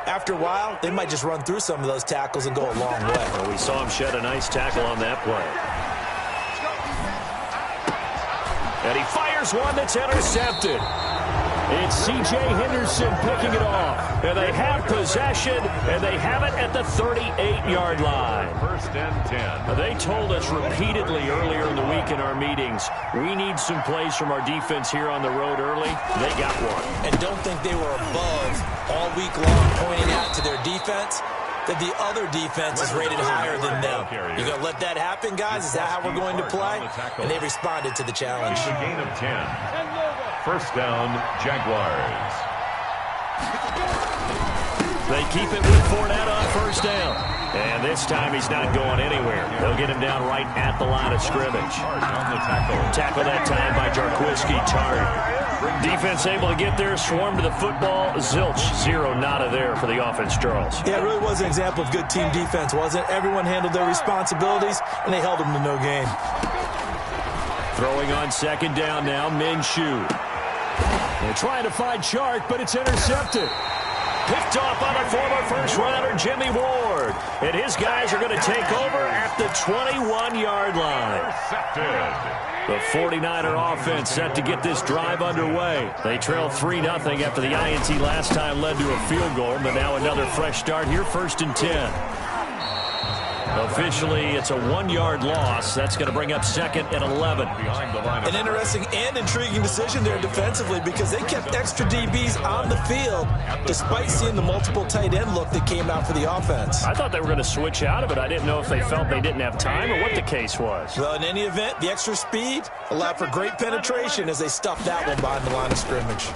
After a while, they might just run through some of those tackles and go a long way. Well, we saw him shed a nice tackle on that play. And he fires one that's intercepted. It's C.J. Henderson picking it off. And they have possession, and they have it at the 38-yard line. First and 10. They told us repeatedly earlier in the week in our meetings, we need some plays from our defense here on the road early. They got one. And don't think they were above all week long pointing out to their defense that the other defense is rated higher than them. You going to let that happen, guys? Is that how we're going to play? And they responded to the challenge. It's a gain of 10. First down, Jaguars. They keep it with Fournette on first down. And this time he's not going anywhere. They'll get him down right at the line of scrimmage. Tackle that time by Jarquiski Tartt. Defense able to get there, swarm to the football. Zilch, zero nada there for the offense, Charles. Yeah, it really was an example of good team defense, wasn't it? Everyone handled their responsibilities, and they held them to no gain. Throwing on second down now, Minshew. They're trying to find Chark, but it's intercepted. Picked off by the former first-rounder Jimmy Ward. And his guys are going to take over at the 21-yard line. The 49er offense set to get this drive underway. They trail 3-0 after the INT last time led to a field goal, but now another fresh start here, first and 10. Officially, it's a 1-yard loss. That's going to bring up second and 11. An interesting and intriguing decision there defensively because they kept extra DBs on the field despite seeing the multiple tight end look that came out for the offense. I thought they were going to switch out of it. I didn't know if they felt they didn't have time or what the case was. Well, in any event, the extra speed allowed for great penetration as they stuffed that one behind the line of scrimmage.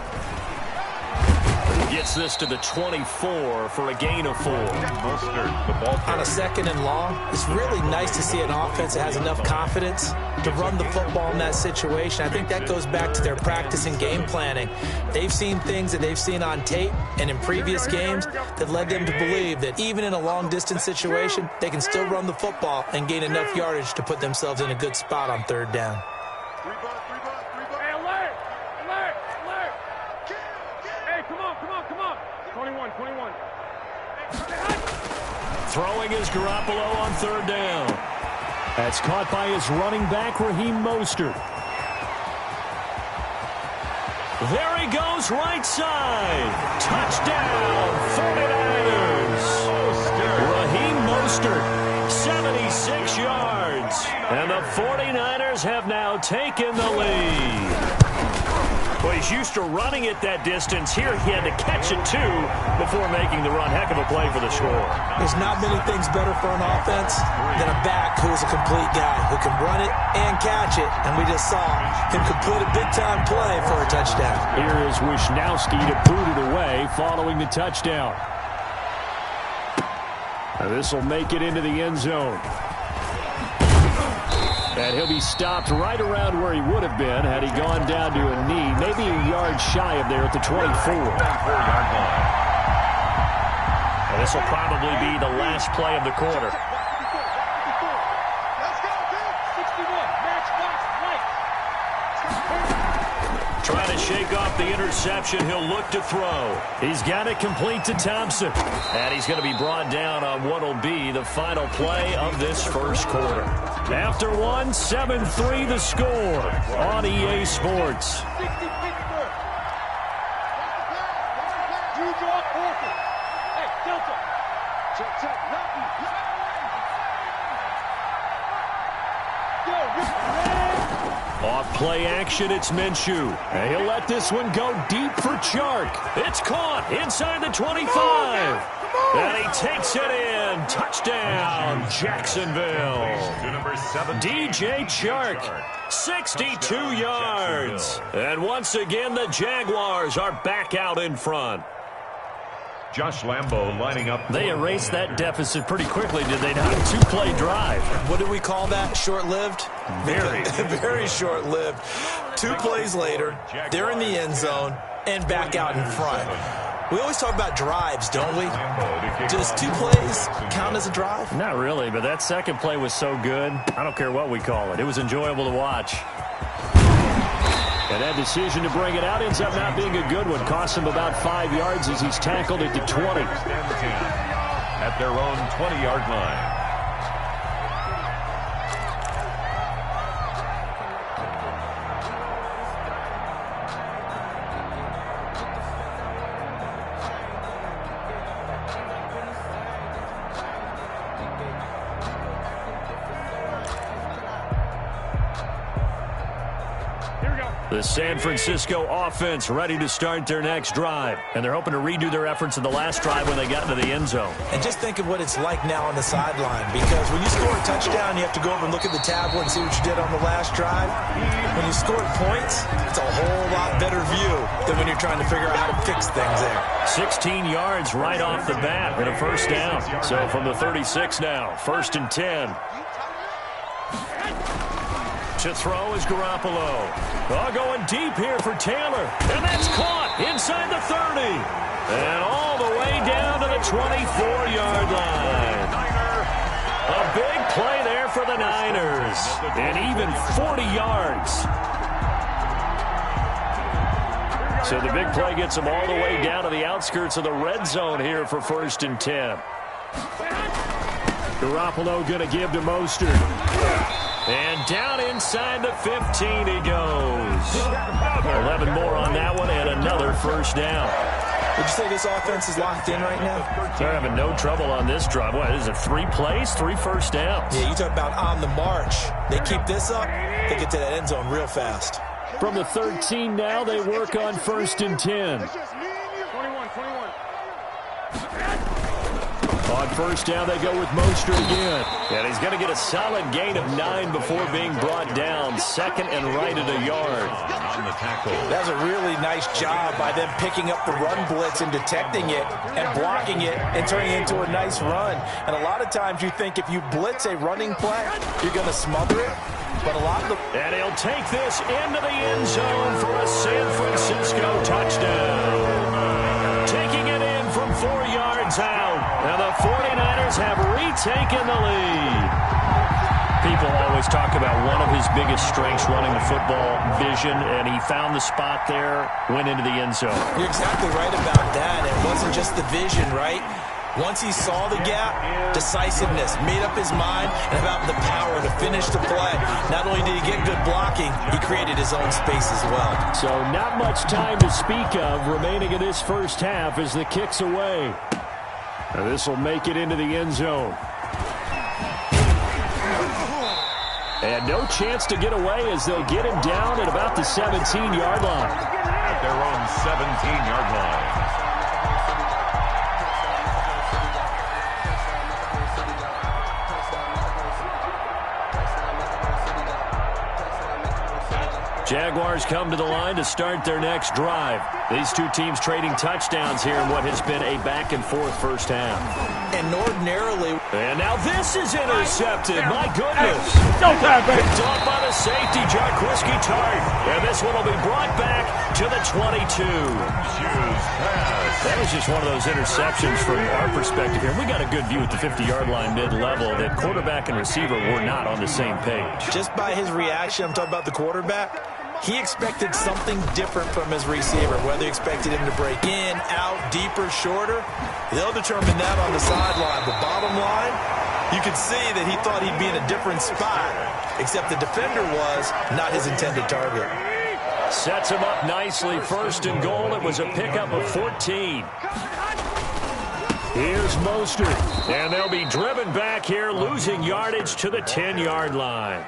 Gets this to the 24 for a gain of 4. On a second and long, it's really nice to see an offense that has enough confidence to run the football in that situation. I think that goes back to their practice and game planning. They've seen things that they've seen on tape and in previous games that led them to believe that even in a long-distance situation, they can still run the football and gain enough yardage to put themselves in a good spot on third down. Throwing is Garoppolo on third down. That's caught by his running back, Raheem Mostert. There he goes, right side. Touchdown, 49ers. Raheem Mostert, 76 yards. And the 49ers have now taken the lead. Well, he's used to running it that distance. Here he had to catch it, too, before making the run. Heck of a play for the score. There's not many things better for an offense than a back who is a complete guy who can run it and catch it. And we just saw him complete a big-time play for a touchdown. Here is Wisnowski to boot it away following the touchdown. Now this will make it into the end zone. And he'll be stopped right around where he would have been had he gone down to a knee, maybe a yard shy of there at the 24. And this will probably be the last play of the quarter. Trying to shake off the interception. He'll look to throw. He's got it complete to Thompson. And he's going to be brought down on what will be the final play of this first quarter. After one, 7-3 the score on EA Sports. Off play action, it's Minshew. And he'll let this one go deep for Chark. It's caught inside the 25. And he takes it in. Touchdown, Jacksonville. DJ Chark, 62 yards. And once again, the Jaguars are back out in front. Josh Lambo lining up. They erased that deficit pretty quickly, did they not? Two-play drive. What do we call that? Short-lived? Very. Very short-lived. 2 plays later, they're in the end zone and back out in front. We always talk about drives, don't we? Does 2 plays count as a drive? Not really, but that second play was so good. I don't care what we call it. It was enjoyable to watch. And that decision to bring it out ends up not being a good one. Costs him about 5 yards as he's tackled at the 20. At their own 20-yard line. The San Francisco offense ready to start their next drive. And they're hoping to redo their efforts in the last drive when they got into the end zone. And just think of what it's like now on the sideline. Because when you score a touchdown, you have to go over and look at the tablet and see what you did on the last drive. When you scored points, it's a whole lot better view than when you're trying to figure out how to fix things there. 16 yards right off the bat and a first down. So from the 36 now, 1st and 10. To throw is Garoppolo. Going deep here for Taylor. And that's caught inside the 30. And all the way down to the 24-yard line. A big play there for the Niners. And even 40 yards. So the big play gets them all the way down to the outskirts of the red zone here for 1st and 10. Garoppolo going to give to Mostert. And down inside the 15 he goes. 11 more on that one and another first down. Would you say this offense is locked in right now? They're having no trouble on this drive. What, is it 3 plays, 3 first downs? Yeah, you talk about on the march. They keep this up, they get to that end zone real fast. From the 13 now, they work on 1st and 10. On first down, they go with Mostert again. And he's going to get a solid gain of 9 before being brought down. 2nd and right at a yard. That was a really nice job by them picking up the run blitz and detecting it and blocking it and turning it into a nice run. And a lot of times you think if you blitz a running play, you're going to smother it. But a lot of the... And he'll take this into the end zone for a San Francisco touchdown. Taking it in from 4 yards out. Now the 49ers have retaken the lead. People always talk about one of his biggest strengths running the football, vision, and he found the spot there, went into the end zone. You're exactly right about that. It wasn't just the vision, right? Once he saw the gap, decisiveness, made up his mind, and about the power to finish the play. Not only did he get good blocking, he created his own space as well. So not much time to speak of remaining in this first half as the kick's away. Now this will make it into the end zone. And no chance to get away as they'll get him down at about the 17-yard line. At their own 17-yard line. Jaguars come to the line to start their next drive. These two teams trading touchdowns here in what has been a back-and-forth first half. And ordinarily... And now this is intercepted. My goodness. Picked off by the safety, Jarquiski Tart. And this one will be brought back to the 22. That was just one of those interceptions from our perspective here. We got a good view at the 50-yard line mid-level that quarterback and receiver were not on the same page. Just by his reaction, I'm talking about the quarterback, he expected something different from his receiver, whether he expected him to break in, out, deeper, shorter. They'll determine that on the sideline. But bottom line, you could see that he thought he'd be in a different spot, except the defender was not his intended target. Sets him up nicely. 1st and goal. It was a pickup of 14. Here's Mostert. And they'll be driven back here, losing yardage to the 10-yard line.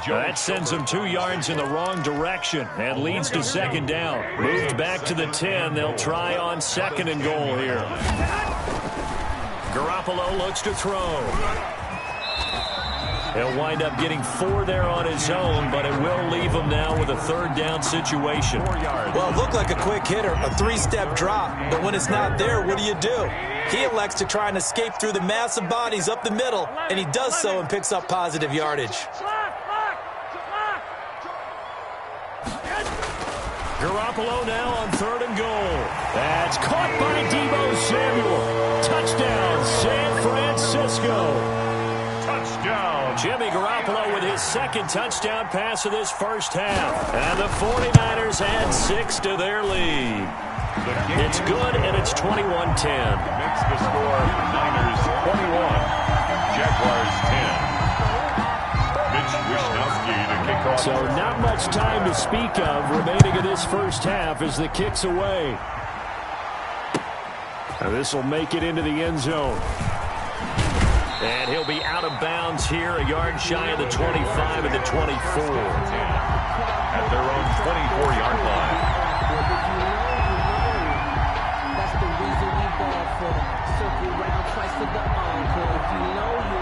That sends them 2 yards in the wrong direction and leads to 2nd down. Moved back to the 10. They'll try on 2nd and goal here. Garoppolo looks to throw. He'll wind up getting 4 there on his own, but it will leave him now with a 3rd down situation. Well, it looked like a quick hitter, a 3-step drop, but when it's not there, what do? He elects to try and escape through the massive bodies up the middle, and he does so and picks up positive yardage. Garoppolo now on 3rd and goal. That's caught by Deebo Samuel. Touchdown, San Francisco. Touchdown, Jimmy Garoppolo with his second touchdown pass of this first half. And the 49ers add 6 to their lead. It's good, and it's 21-10. Makes the score Niners 21, Jaguars 10. Mitch Wishnowsky to kick off. So not much time to speak of remaining in this first half as the kick's away. This will make it into the end zone. And he'll be out of bounds here, a yard shy of the 25 and the 24. At their own 24-yard line. That's the reason we ball for. Circle round twice to the encore. If you know, you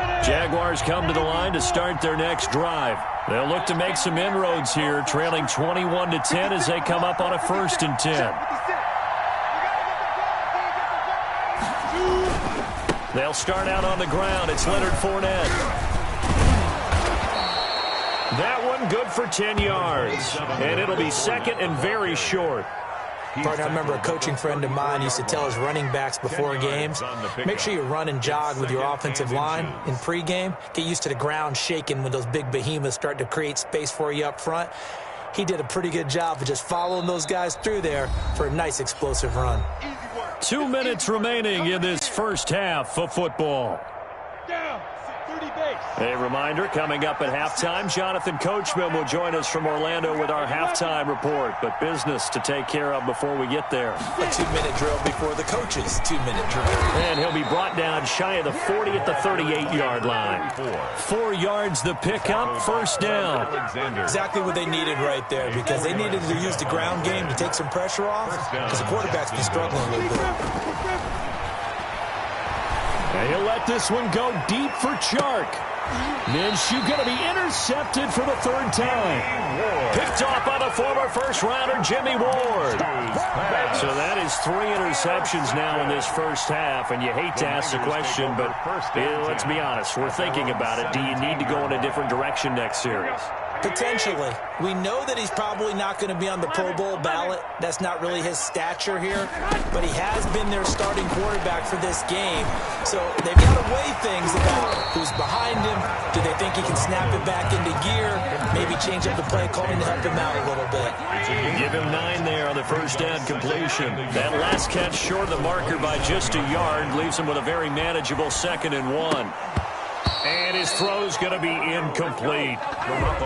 know. Jaguars come to the line to start their next drive. They'll look to make some inroads here, trailing 21-10 as they come up on a 1st and 10. They'll start out on the ground. It's Leonard Fournette. That one good for 10 yards. And it'll be second and very short. Partner, I remember a coaching friend of mine used to tell his running backs before games, make sure you run and jog with your offensive line in pregame. Get used to the ground shaking when those big behemoths start to create space for you up front. He did a pretty good job of just following those guys through there for a nice explosive run. 2 minutes remaining in this first half of football. A reminder, coming up at halftime, Jonathan Coachman will join us from Orlando with our halftime report. But business to take care of before we get there. A 2-minute drill before the coach's 2-minute drill. And he'll be brought down shy of the 40 at the 38-yard line. 4 yards the pickup, first down. Exactly what they needed right there, because they needed to use the ground game to take some pressure off, because the quarterback's been struggling a little bit. And he'll let this one go deep for Chark. Minshew going to be intercepted for the 3rd time. Picked off by the former first-rounder Jimmy Ward. So that is 3 interceptions now in this first half, and you hate to ask the question, but let's be honest, we're thinking about it. Do you need to go in a different direction next series? Potentially. We know that he's probably not going to be on the Pro Bowl ballot. That's not really his stature here. But he has been their starting quarterback for this game. So they've got to weigh things about who's behind him. Do they think he can snap it back into gear? Maybe change up the play calling to help him out a little bit. Give him 9 there on the first down completion. That last catch short of the marker by just a yard leaves him with a very manageable 2nd and 1. And his throw's going to be incomplete.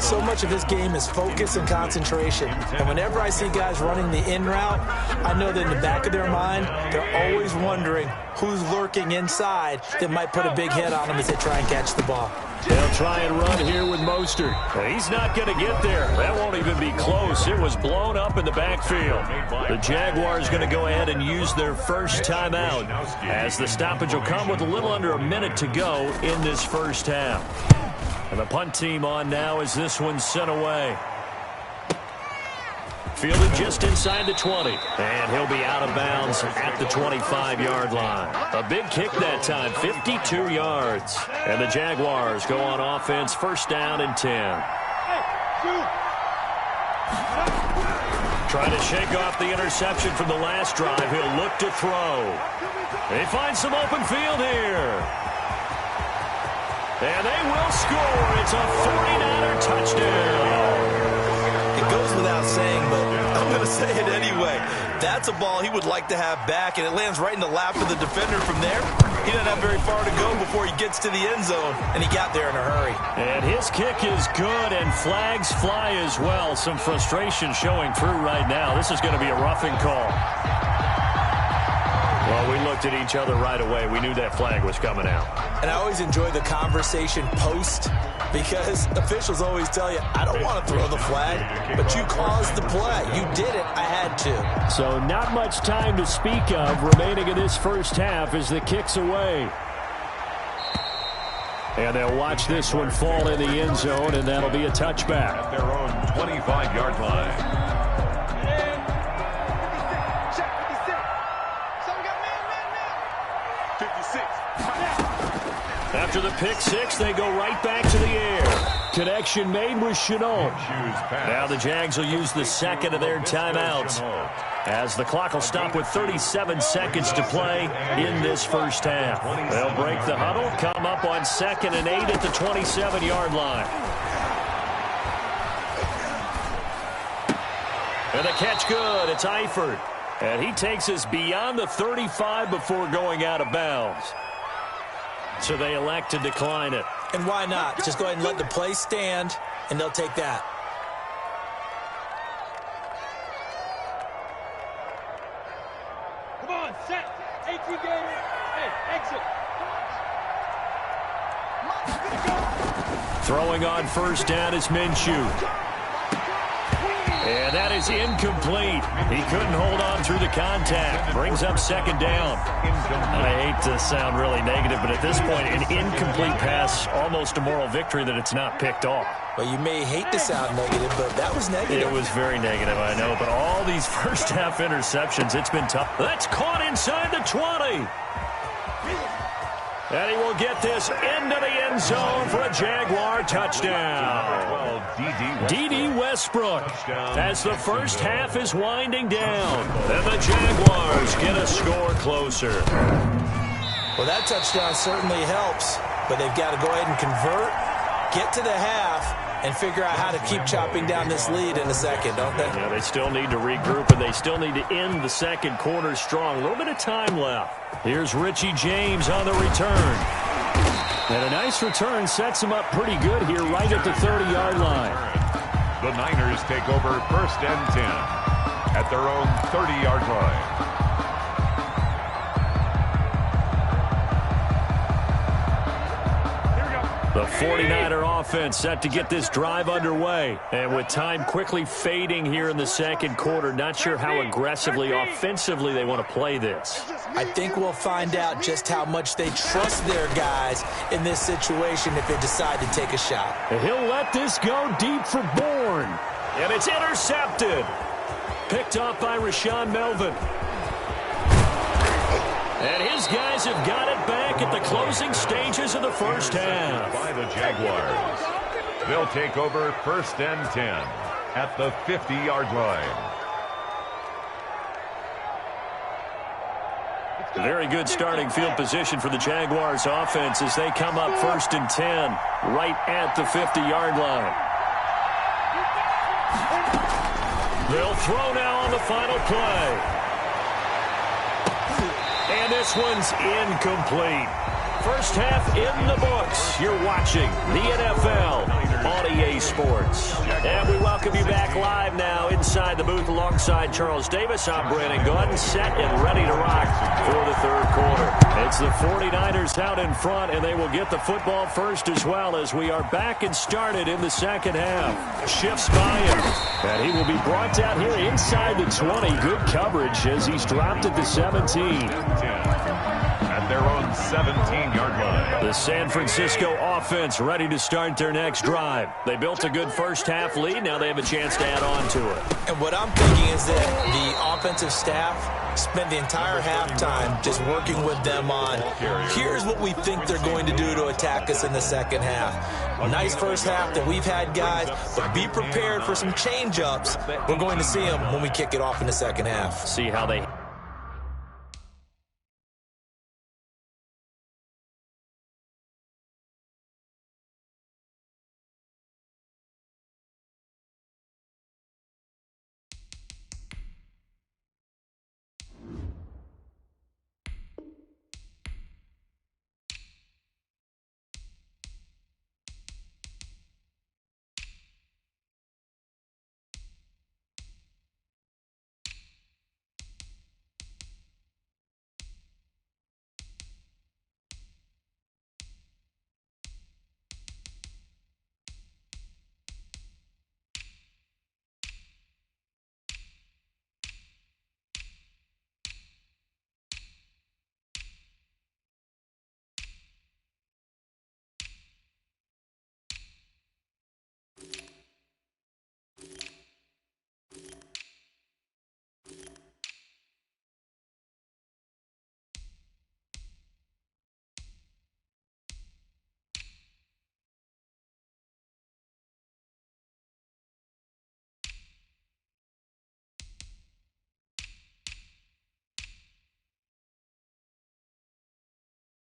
So much of his game is focus and concentration. And whenever I see guys running the in route, I know that in the back of their mind, they're always wondering who's lurking inside that might put a big hit on them as they try and catch the ball. They'll try and run here with Mostert. He's not going to get there. That won't even be close. It was blown up in the backfield. The Jaguars going to go ahead and use their first timeout, as the stoppage will come with a little under a minute to go in this first half. And the punt team on now as this one's sent away. Fielded just inside the 20. And he'll be out of bounds at the 25-yard line. A big kick that time, 52 yards. And the Jaguars go on offense, 1st down and 10. Trying to shake off the interception from the last drive. He'll look to throw. They find some open field here. And they will score. It's a 49er touchdown. It goes without saying, but I'm going to say it anyway. That's a ball he would like to have back, and it lands right in the lap of the defender from there. He doesn't have very far to go before he gets to the end zone, and he got there in a hurry. And his kick is good, and flags fly as well. Some frustration showing through right now. This is going to be a roughing call. Well, we looked at each other right away. We knew that flag was coming out. And I always enjoy the conversation post, because officials always tell you, I don't want to throw the flag, but you caused the play. You did it. I had to. So not much time to speak of remaining in this first half as the kick's away. And they'll watch this one fall in the end zone, and that'll be a touchback. At their own 25-yard line. After the pick six, they go right back to the air. Connection made with Chenault. Now the Jags will use the second of their timeouts as the clock will stop with 37 seconds to play in this first half. They'll break the huddle, come up on 2nd and 8 at the 27-yard line. And the catch good. It's Eifert. And he takes us beyond the 35 before going out of bounds. So they elect to decline it. And why not? Just go ahead and let the play stand, and they'll take that. Come on, set. 18 gator. Hey, exit. Throwing on first down is Minshew. And that is incomplete. He couldn't hold on through the contact. Brings up 2nd down. I hate to sound really negative, but at this point, an incomplete pass, almost a moral victory that it's not picked off. Well, you may hate to sound negative, but that was negative. It was very negative, I know. But all these first-half interceptions, it's been tough. That's caught inside the 20. And he will get this into the end zone for a Jaguar touchdown. D.D. Westbrook as the first half is winding down. And the Jaguars get a score closer. Well, that touchdown certainly helps, but they've got to go ahead and convert, get to the half, and figure out how to keep chopping down this lead in the second, don't they? Yeah, they still need to regroup, and they still need to end the second quarter strong. A little bit of time left. Here's Richie James on the return. And a nice return sets him up pretty good here right at the 30-yard line. The Niners take over 1st and 10 at their own 30-yard line. The 49er offense set to get this drive underway. And with time quickly fading here in the second quarter, not sure how aggressively, offensively they want to play this. I think we'll find out just how much they trust their guys in this situation if they decide to take a shot. And he'll let this go deep for Bourne. And it's intercepted. Picked off by Rashaan Melvin. And his guys have got it back at the closing stages of the first half. By the Jaguars. They'll take over 1st and 10 at the 50-yard line. Very good starting field position for the Jaguars offense as they come up 1st and 10 right at the 50-yard line. They'll throw now on the final play. And this one's incomplete. First half in the books. You're watching the NFL on EA Sports. And we welcome you back live now inside the booth alongside Charles Davis. I'm Brandon Gunn, set and ready to rock for the third quarter. It's the 49ers out in front, and they will get the football first as well as we are back and started in the second half. Shifts by him, and he will be brought down here inside the 20. Good coverage as he's dropped at the 17. At their own 17-yard line. The San Francisco offense ready to start their next drive. They built a good first-half lead. Now they have a chance to add on to it. And what I'm thinking is that the offensive staff spent the entire halftime just working with them on, here's what we think they're going to do to attack us in the second half. A nice first half that we've had, guys, but be prepared for some change-ups. We're going to see them when we kick it off in the second half. See how they...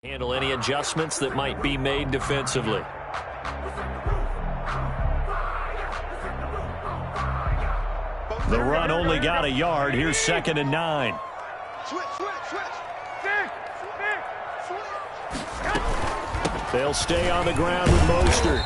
Handle any adjustments that might be made defensively. The run only got a yard. Here's 2nd and 9. They'll stay on the ground with Mostert.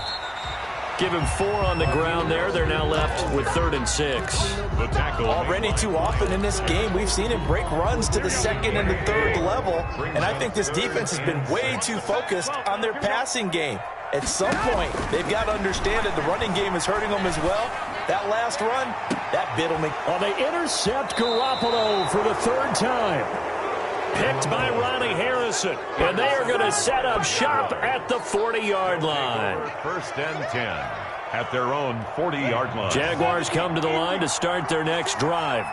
Give him 4 on the ground there. They're now left with 3rd and 6. The tackle. Already too often in this game, we've seen him break runs to the 2nd and the 3rd level, and I think this defense has been way too focused on their passing game. At some point, they've got to understand that the running game is hurting them as well. That last run, that bit them. Well, they intercept Garoppolo for the 3rd time. Picked by Ronnie Harrison. And they are going to set up shop at the 40-yard line. 1st and 10 at their own 40-yard line. Jaguars come to the line to start their next drive.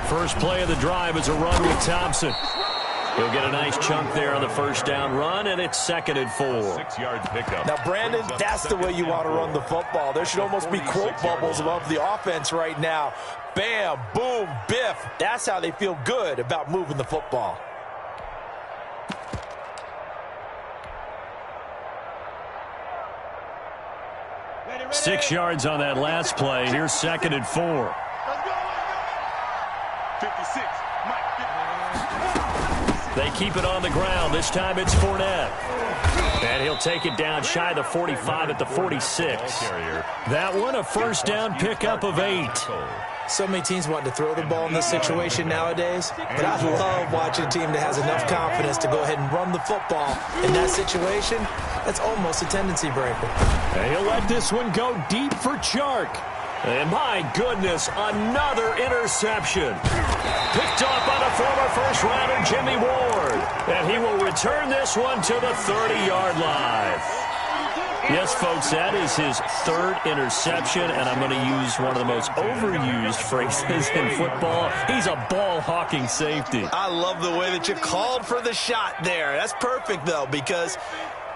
First play of the drive is a run with Thompson. He'll get a nice chunk there on the 1st down run, and it's 2nd and 4. 6-yard pickup. Now, Brandon, that's the way you want to run the football. There should almost be quote bubbles above the offense right now. Bam, boom, biff. That's how they feel good about moving the football. Six yards on that last play. Here's 2nd and 4. 56. They keep it on the ground. This time it's Fournette. And he'll take it down shy of the 45 at the 46. That one a 1st down pickup of 8. So many teams want to throw the ball in this situation nowadays, but I love watching a team that has enough confidence to go ahead and run the football. In that situation, that's almost a tendency breaker. And he'll let this one go deep for Chark. And my goodness, another interception. Picked off by the former 1st rounder, Jimmy Ward. And he will return this one to the 30-yard line. Yes, folks, that is his 3rd interception, and I'm going to use one of the most overused phrases in football. He's a ball-hawking safety. I love the way that you called for the shot there. That's perfect, though, because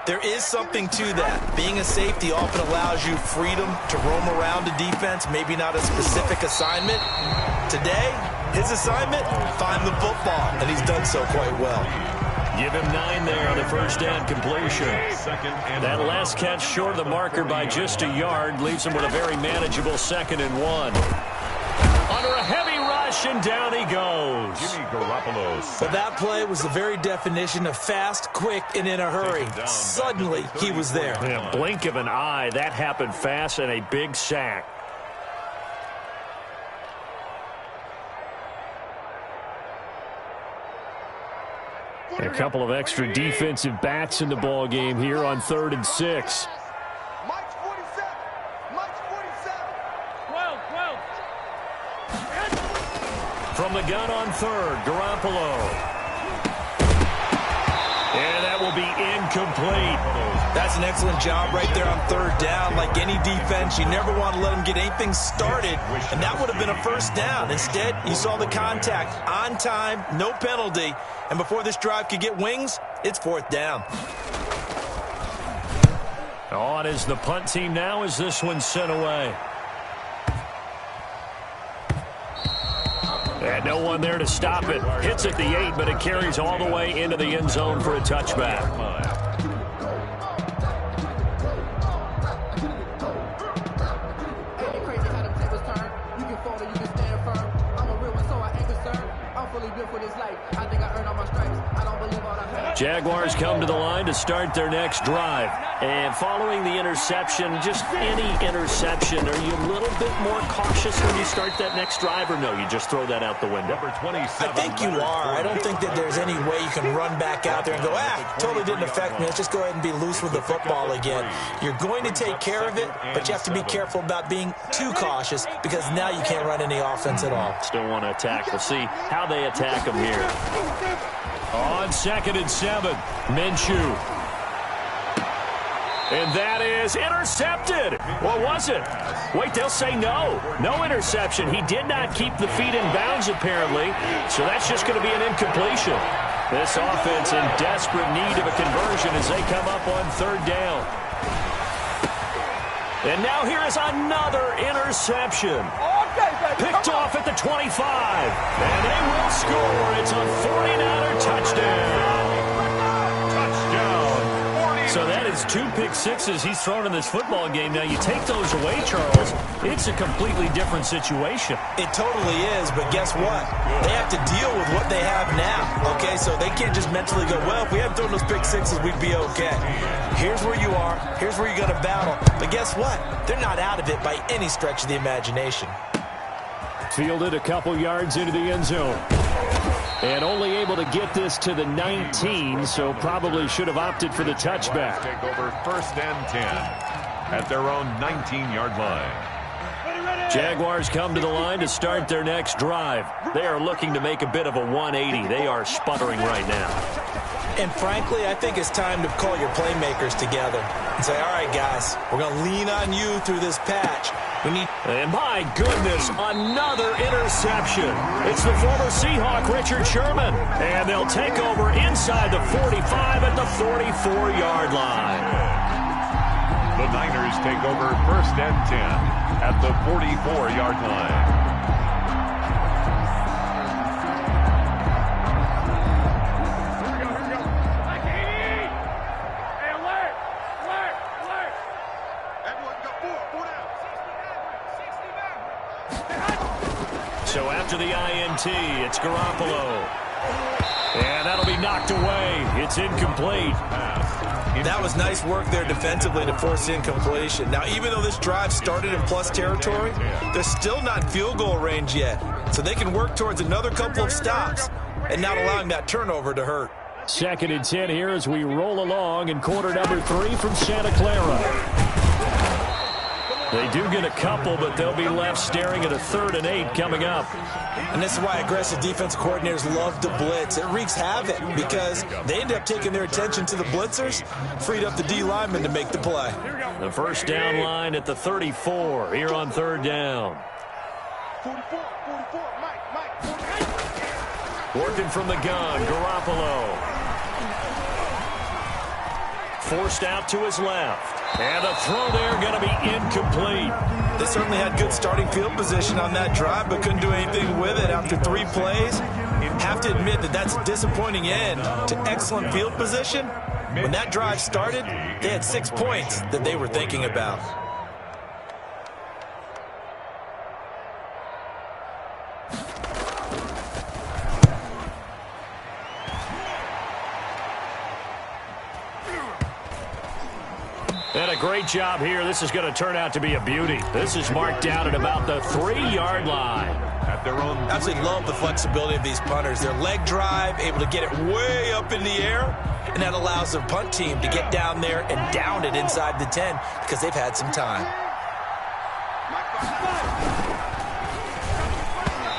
there is something to that. Being a safety often allows you freedom to roam around a defense, maybe not a specific assignment. Today, his assignment, find the football, and he's done so quite well. Give him 9 there on the 1st down completion. That last catch short of the marker by just a yard leaves him with a very manageable 2nd and 1. Under a heavy rush, and down he goes. Jimmy Garoppolo. But that play was the very definition of fast, quick, and in a hurry. Suddenly, he was there. In a blink of an eye, that happened fast, and a big sack. A couple of extra defensive backs in the ball game here on 3rd and 6. Mike's 47. Mike's 47. 12. From the gun on 3rd, Garoppolo. And that will be incomplete. That's an excellent job right there on 3rd down. Like any defense, you never want to let them get anything started, and that would have been a 1st down. Instead, you saw the contact on time, no penalty, and before this drive could get wings, it's 4th down. On is the punt team now as this one's sent away. And no one there to stop it. Hits at the 8, but it carries all the way into the end zone for a touchback. Jaguars come to the line to start their next drive. And following the interception, just any interception, are you a little bit more cautious when you start that next drive, or no, you just throw that out the window? I think you are. I don't think that there's any way you can run back out there and go, totally didn't affect me. Let's just go ahead and be loose with the football again. You're going to take care of it, but you have to be careful about being too cautious because now you can't run any offense at all. Still want to attack. We'll see how they attack them here. On 2nd and 7, Minshew. And that is intercepted. What was it? Wait, they'll say no. No interception. He did not keep the feet in bounds, apparently. So that's just going to be an incompletion. This offense in desperate need of a conversion as they come up on 3rd down. And now here is another interception. Okay, Picked off at the 25. And they will score. It's a 49er touchdown. So that is 2 pick sixes he's thrown in this football game. Now, you take those away, Charles, it's a completely different situation. It totally is, but guess what? They have to deal with what they have now, okay? So they can't just mentally go, well, if we hadn't thrown those pick sixes, we'd be okay. Here's where you are. Here's where you're going to battle. But guess what? They're not out of it by any stretch of the imagination. Fielded a couple yards into the end zone. And only able to get this to the 19, so probably should have opted for the touchback. Take over 1st and 10 at their own 19-yard line. Jaguars come to the line to start their next drive. They are looking to make a bit of a 180. They are sputtering right now. And frankly, I think it's time to call your playmakers together and say, all right, guys, we're going to lean on you through this patch. And my goodness, another interception. It's the former Seahawk, Richard Sherman. And they'll take over inside the 45 at the 44-yard line. The Niners take over 1st and 10 at the 44-yard line. So after the INT, it's Garoppolo. And that'll be knocked away. It's incomplete. That was nice work there defensively to force incompletion. Now, even though this drive started in plus territory, they're still not in field goal range yet. So they can work towards another couple of stops and not allowing that turnover to hurt. 2nd and 10 here as we roll along in quarter number 3 from Santa Clara. They do get a couple, but they'll be left staring at a 3rd and 8 coming up. And this is why aggressive defense coordinators love to blitz. It wreaks havoc because they end up taking their attention to the blitzers, freed up the D lineman to make the play. The first down line at the 34 here on 3rd down. 44, Mike. Working from the gun, Garoppolo. Forced out to his left. And the throw there going to be incomplete. They certainly had good starting field position on that drive, but couldn't do anything with it after 3 plays. Have to admit that that's a disappointing end to excellent field position. When that drive started, they had 6 points that they were thinking about. And a great job here. This is going to turn out to be a beauty. This is marked down at about the 3-yard line. At their own. Absolutely love the flexibility of these punters. Their leg drive, able to get it way up in the air, and that allows their punt team to get down there and down it inside the 10 because they've had some time.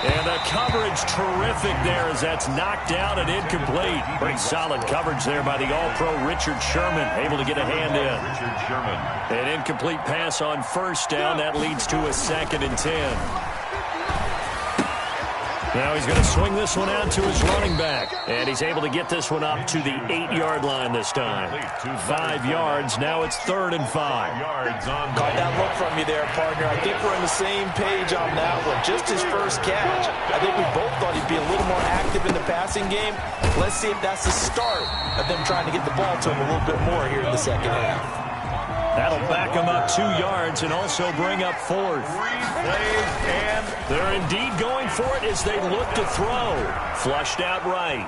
And the coverage terrific there as that's knocked down and incomplete. Pretty solid coverage there by the All-Pro Richard Sherman, able to get a hand in. Richard Sherman. An incomplete pass on 1st down. That leads to a 2nd and 10. Now he's going to swing this one out to his running back. And he's able to get this one up to the 8-yard line this time. 5 yards. Now it's 3rd and 5. Caught that look from you there, partner. I think we're on the same page on that one. Just his first catch. I think we both thought he'd be a little more active in the passing game. Let's see if that's the start of them trying to get the ball to him a little bit more here in the second half. That'll back him up 2 yards and also bring up 4th. And they're indeed going for it as they look to throw. Flushed out right.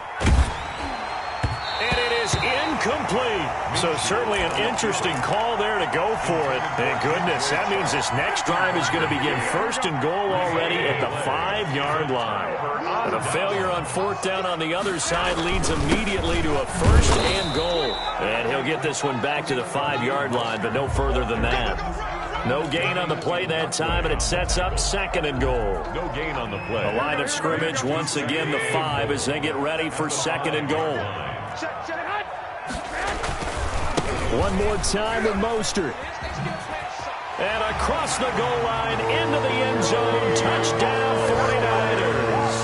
And it is incomplete. So certainly an interesting call there to go for it. Thank goodness. That means this next drive is going to begin 1st and goal already at the 5-yard line. And a failure on 4th down on the other side leads immediately to a 1st and goal. And he'll get this one back to the 5-yard line, but no further than that. No gain on the play that time, and it sets up 2nd and goal. No gain on the play. The line of scrimmage, once again, the 5 as they get ready for 2nd and goal. One more time with Mostert. And across the goal line, into the end zone, touchdown 49ers.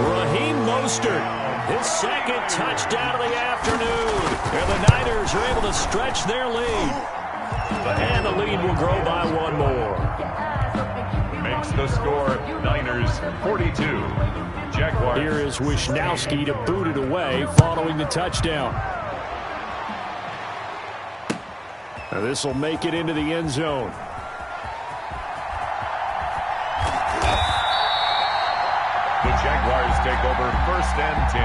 Raheem Mostert, his 2nd touchdown of the afternoon. And the Niners are able to stretch their lead. And the lead will grow by 1 more. Makes the score Niners 42. Jaguars. Here is Wisnowski to boot it away following the touchdown. Now this will make it into the end zone. The Jaguars take over 1st and 10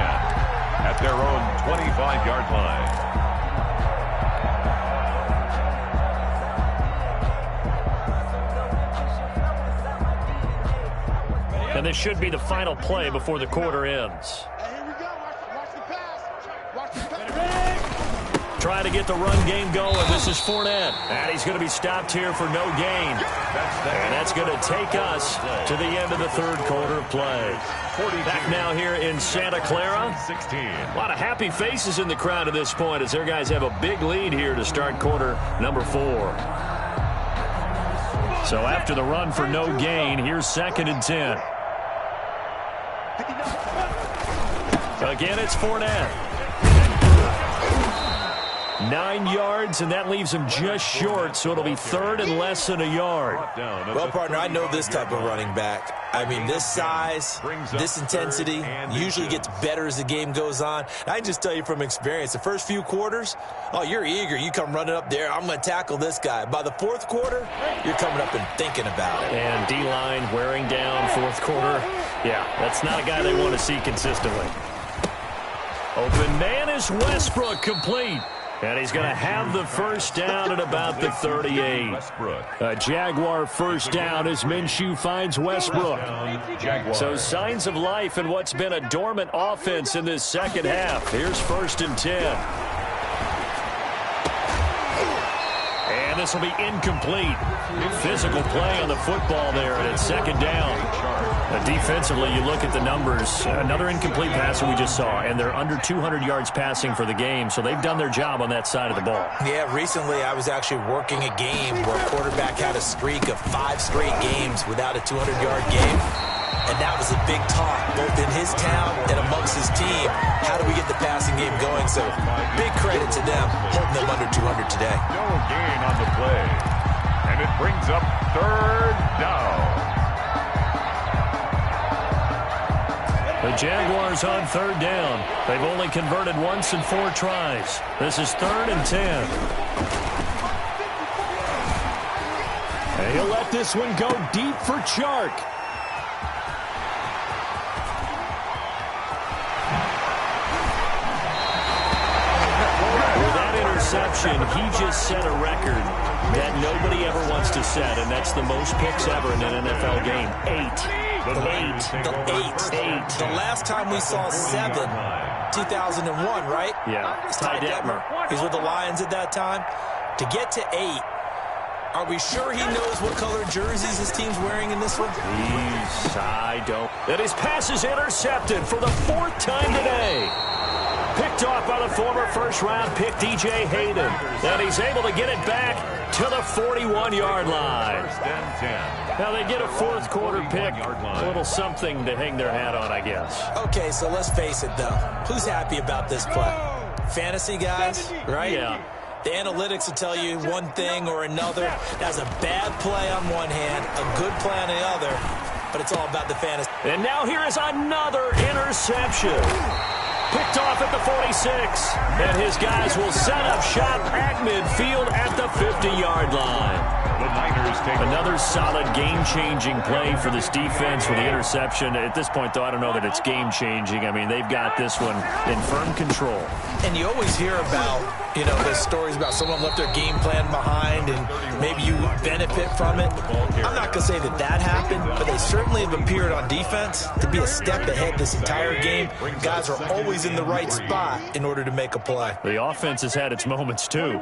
at their own 25-yard line. And this should be the final play before the quarter ends. Hey, here we go. Watch the pass. Watch the pass. Trying to get the run game going. This is Fournette. And he's going to be stopped here for no gain. And that's going to take us to the end of the third quarter of play. Back now here in Santa Clara. 16. A lot of happy faces in the crowd at this point as their guys have a big lead here to start quarter number 4. So after the run for no gain, here's 2nd and 10. Again, it's Fournette. 9 yards, and that leaves him just short, so it'll be 3rd and less than a yard. Well, partner, I know this type of running back. I mean, this size, this intensity usually gets better as the game goes on. I can just tell you from experience, the first few quarters, oh, you're eager. You come running up there, I'm going to tackle this guy. By the 4th quarter, you're coming up and thinking about it. And D-line wearing down 4th quarter. Yeah, that's not a guy they want to see consistently. Open man is Westbrook, complete. And he's going to have the first down at about the 38. A Jaguar first down as Minshew finds Westbrook. So signs of life in what's been a dormant offense in this second half. Here's 1st and 10. And this will be incomplete. Physical play on the football there, and it's 2nd down. Defensively, you look at the numbers. Another incomplete pass that we just saw, and they're under 200 yards passing for the game, so they've done their job on that side of the ball. Yeah, recently I was actually working a game where a quarterback had a streak of 5 straight games without a 200-yard game. And that was a big talk, both in his town and amongst his team. How do we get the passing game going? So big credit to them, holding them under 200 today. No gain on the play. And it brings up 3rd down. The Jaguars on 3rd down. They've only converted once in 4 tries. This is 3rd and 10. And he'll let this one go deep for Chark. With that interception, he just set a record that nobody ever wants to set, and that's the most picks ever in an NFL game. 8. The last time we saw 7, 2001, right? Yeah. It's Ty Detmer. He's with the Lions at that time. To get to 8, are we sure he knows what color jerseys his team's wearing in this one? I don't. And his pass is intercepted for the 4th time today. Picked off by the former first-round pick, DJ Hayden. And he's able to get it back to the 41-yard line. 1st and 10. Now they get a 4th quarter pick. A little something to hang their hat on, I guess. Okay, so let's face it, though. Who's happy about this play? Fantasy guys, right? Yeah. The analytics will tell you one thing or another. That's a bad play on one hand, a good play on the other, but it's all about the fantasy. And now here is another interception. Picked off at the 46. And his guys will set up shop at midfield at the 50-yard line. The Niners take another solid game-changing play for this defense with the interception. At this point, though, I don't know that it's game-changing. I mean, they've got this one in firm control. And you always hear about, you know, the stories about someone left their game plan behind and maybe you benefit from it. I'm not going to say that that happened, but they certainly have appeared on defense to be a step ahead this entire game. Guys are always in the right spot in order to make a play. The offense has had its moments, too.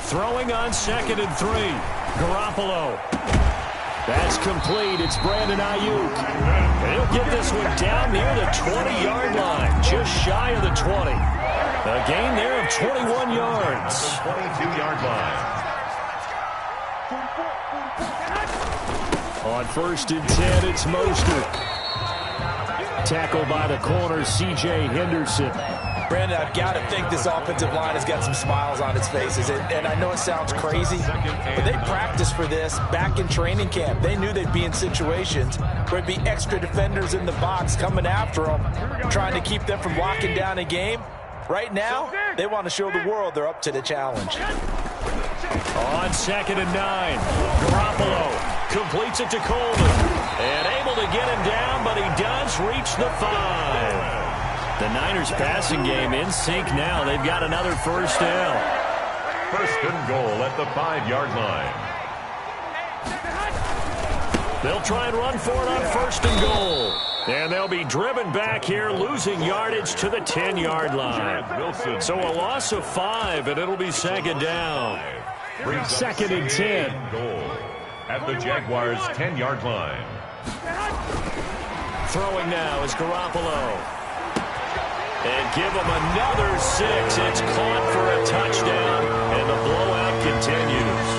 Throwing on 2nd and 3. Garoppolo. That's complete. It's Brandon Ayuk. And he'll get this one down near the 20-yard line, just shy of the 20. A gain there of 21 yards. 22-yard line. On 1st and 10, it's Mostert. Tackled by the corner, C.J. Henderson. Brandon, I've got to think this offensive line has got some smiles on its faces. And I know it sounds crazy, but they practiced for this back in training camp. They knew they'd be in situations where it'd be extra defenders in the box coming after them, trying to keep them from locking down a game. Right now, they want to show the world they're up to the challenge. On 2nd and 9, Garoppolo completes it to Coleman. And able to get him down, but he does reach the 5. The Niners passing game in sync now. They've got another first down. First and goal at the 5-yard line. They'll try and run for it on 1st and goal. And they'll be driven back here, losing yardage to the 10-yard line. So a loss of 5, and it'll be 2nd down. 2nd and 10. Goal at the Jaguars' 10-yard line. Throwing now is Garoppolo. And give him another 6. It's caught for a touchdown, and the blowout continues.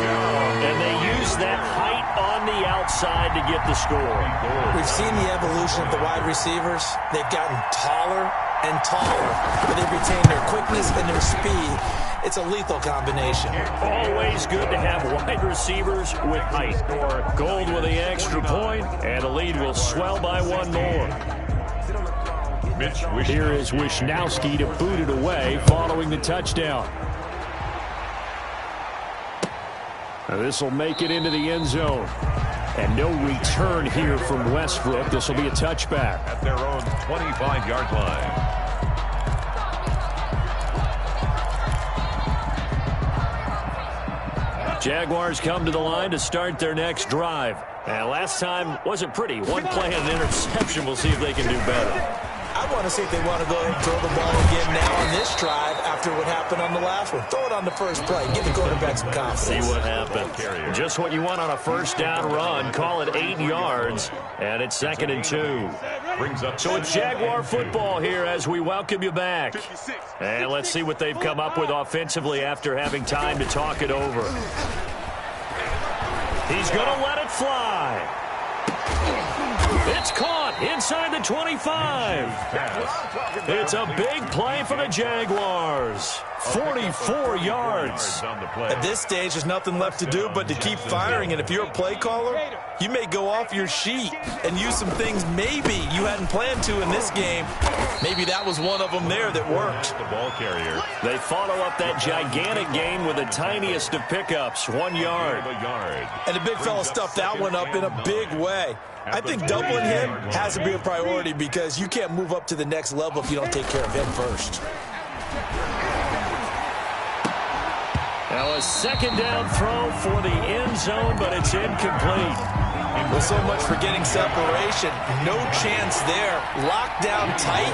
And they use that height on the outside to get the score. We've seen the evolution of the wide receivers. They've gotten taller and taller, but they've retained their quickness and their speed. It's a lethal combination. Always good to have wide receivers with height. Gold with the extra point, and the lead will swell by 1 more. Here is Wishnowski to boot it away following the touchdown. This will make it into the end zone. And no return here from Westbrook. This will be a touchback. At their own 25-yard line. Jaguars come to the line to start their next drive. And last time wasn't pretty. One play and an interception. We'll see if they can do better. I want to see if they want to go ahead and throw the ball again now on this drive after what happened on the last one. Throw it on the first play. Give the quarterback some confidence. See what happens. Just what you want on a first down run. Call it 8 yards. And it's 2nd and 2. So it's Jaguar football here as we welcome you back. And let's see what they've come up with offensively after having time to talk it over. He's going to let it fly. It's caught inside the 25. It's a big play for the Jaguars. 44 yards. At this stage, there's nothing left to do but to keep firing. And if you're a play caller, you may go off your sheet and use some things maybe you hadn't planned to in this game. Maybe that was one of them there that worked. The ball carrier. They follow up that gigantic gain with the tiniest of pickups, 1 yard. And the big fella stuffed that one up in a big way. I think doubling him has to be a priority because you can't move up to the next level if you don't take care of him first. Now a 2nd down throw for the end zone, but it's incomplete. Well, so much for getting separation. No chance there. Locked down tight,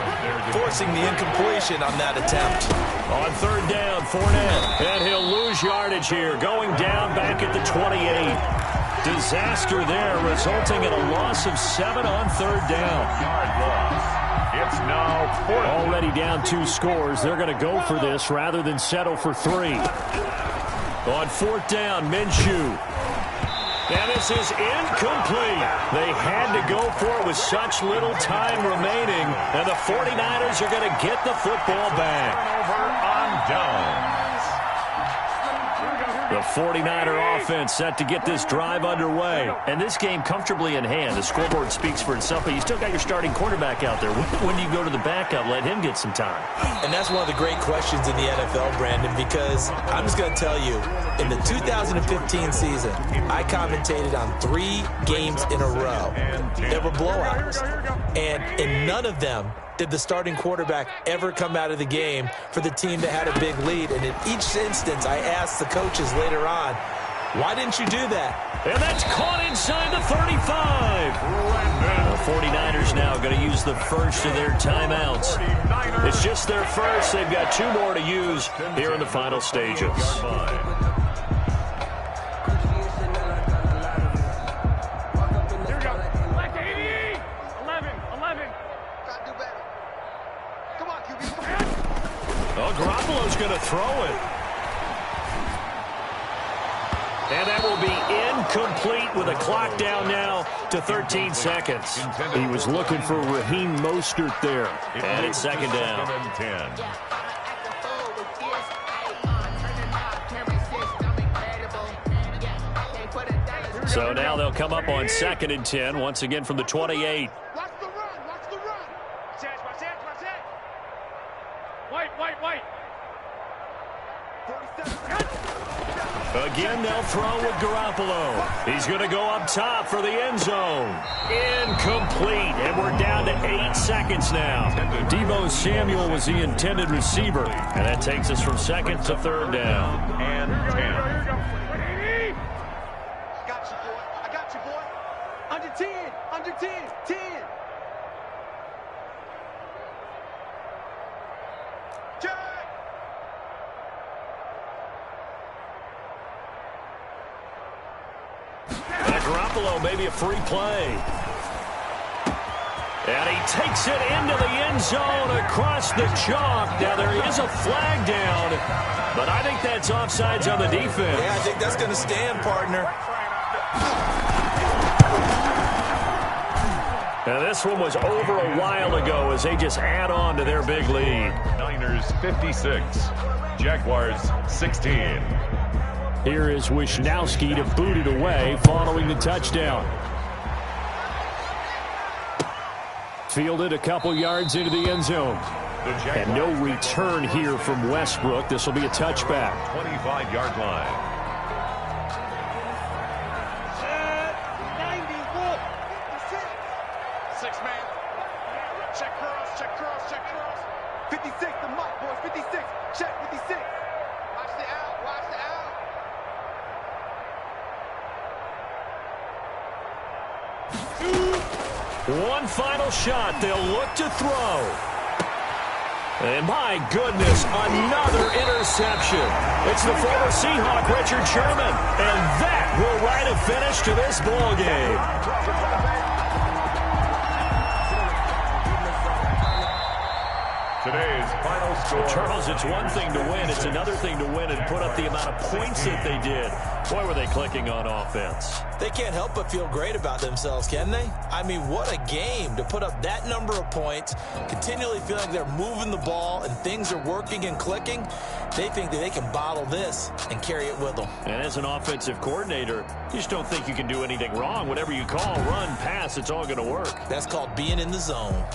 forcing the incompletion on that attempt. On 3rd down, Fournette. And he'll lose yardage here, going down back at the 28. Disaster there, resulting in a loss of 7 on 3rd down. It's now 4th. Already down 2 scores. They're going to go for this rather than settle for 3. On 4th down, Minshew. And this is incomplete. They had to go for it with such little time remaining. And the 49ers are going to get the football back. Turnover on downs. The 49er offense set to get this drive underway. And this game comfortably in hand. The scoreboard speaks for itself, but you still got your starting quarterback out there. When do you go to the backup? Let him get some time. And that's one of the great questions in the NFL, Brandon, because I'm just going to tell you, in the 2015 season, I commentated on 3 games in a row. There were blowouts. And in none of them did the starting quarterback ever come out of the game for the team that had a big lead. And in each instance, I asked the coaches later on, why didn't you do that? And that's caught inside the 35. The 49ers now going to use the first of their timeouts. It's just their first. They've got 2 more to use here in the final stages. Garoppolo's going to throw it. And that will be incomplete with a clock down now to 13 seconds. He was looking for Raheem Mostert there. And it's second down. 10. So now they'll come up on 2nd and 10, once again from the 28. Watch the run. Watch the run. Watch it. Wait. 37. Again, they'll throw with Garoppolo. He's going to go up top for the end zone. Incomplete, and we're down to 8 seconds now. Deebo Samuel was the intended receiver, and that takes us from 2nd to 3rd down. And 10. I got you, boy. Under 10. 10. Check. And Garoppolo, maybe a free play. And he takes it into the end zone across the chalk. Now, there is a flag down, but I think that's offsides on the defense. Yeah, I think that's going to stand, partner. Now, this one was over a while ago as they just add on to their big lead. Niners 56. Jaguars 16. Here is Wisnowski to boot it away following the touchdown. Fielded a couple yards into the end zone. And no return here from Westbrook. This will be a touchback. 25-yard line. 6-man. Check cross. 56, the mark, boys. 56. Check 56. Watch the out. One final shot. They'll look to throw. And my goodness, another interception. It's the former Seahawk, Richard Sherman. And that will write a finish to this ball game. Today's final score. Charles, it's one thing to win. It's another thing to win and put up the amount of points that they did. Boy, were they clicking on offense. They can't help but feel great about themselves, can they? I mean, what a game to put up that number of points, continually feel like they're moving the ball and things are working and clicking. They think that they can bottle this and carry it with them. And as an offensive coordinator, you just don't think you can do anything wrong. Whatever you call, run, pass, it's all going to work. That's called being in the zone.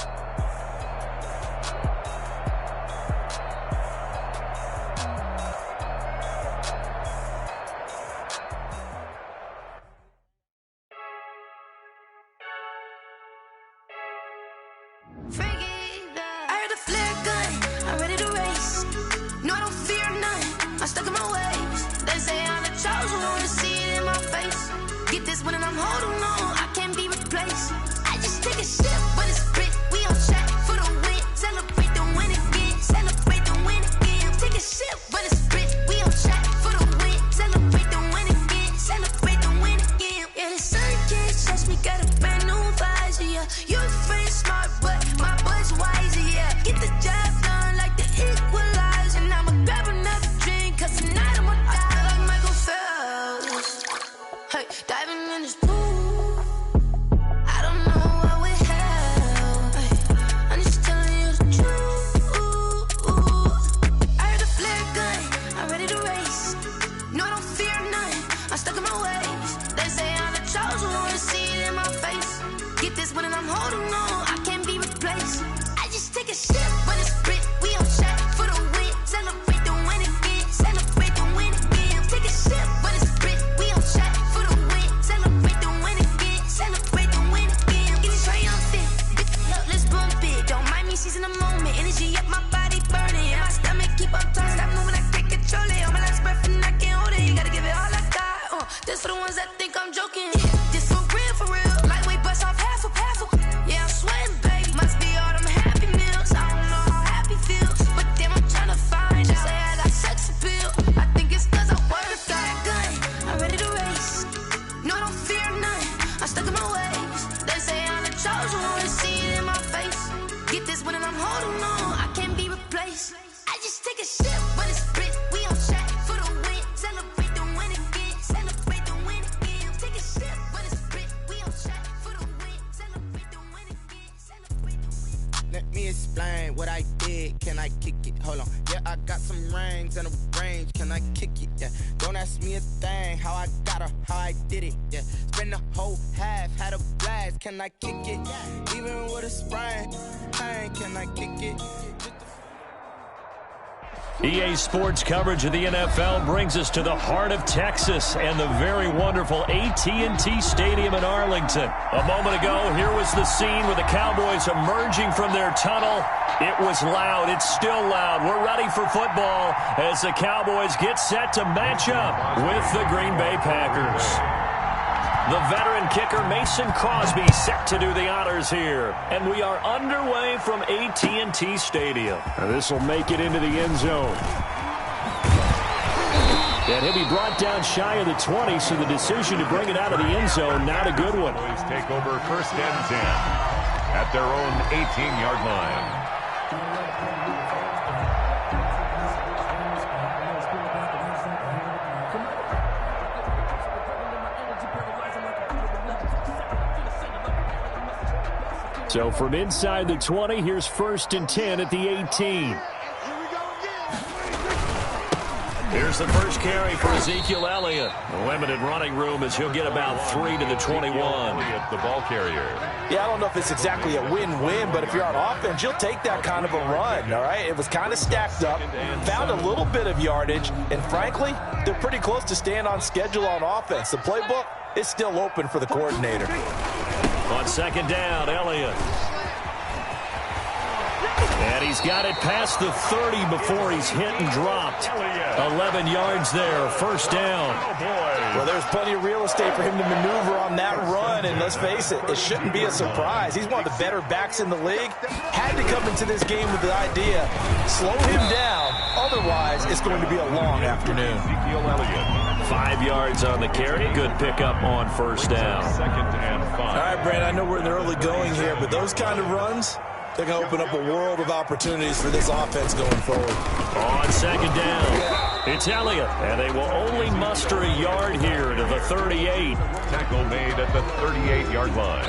ain't what I did. Can I kick it? Hold on. Yeah, I got some rings and a range. Can I kick it? Yeah. Don't ask me a thing. How I got her, how I did it. Yeah. Spend the whole half, had a blast. Can I kick it? Even with a sprain, pain, can I kick it? EA Sports coverage of the NFL brings us to the heart of Texas and the very wonderful AT&T Stadium in Arlington. A moment ago, here was the scene with the Cowboys emerging from their tunnel. It was loud. It's still loud. We're ready for football as the Cowboys get set to match up with the Green Bay Packers. The veteran kicker Mason Crosby set to do the honors here. And we are underway from AT&T Stadium. This will make it into the end zone. And he'll be brought down shy of the 20, so the decision to bring it out of the end zone, not a good one. Boys take over first and 10 at their own 18-yard line. So from inside the 20, here's first and 10 at the 18. Here's the first carry for Ezekiel Elliott. A limited running room as he'll get about 3 to the 21. The ball carrier. Yeah, I don't know if it's exactly a win-win, but if you're on offense, you'll take that kind of a run, all right? It was kind of stacked up, found a little bit of yardage, and frankly, they're pretty close to staying on schedule on offense. The playbook is still open for the coordinator. On second down, Elliott. And he's got it past the 30 before he's hit and dropped. 11 yards there, first down. Well, there's plenty of real estate for him to maneuver on that run, and let's face it, it shouldn't be a surprise. He's one of the better backs in the league. Had to come into this game with the idea, slow him down, otherwise it's going to be a long afternoon. Ezekiel Elliott. 5 yards on the carry. Good pickup on first down. Second and 5. All right, Brand, I know we're in the early going here, but those kind of runs, they're going to open up a world of opportunities for this offense going forward. On second down, it's Elliott, and they will only muster a yard here to the 38. Tackle made at the 38-yard line.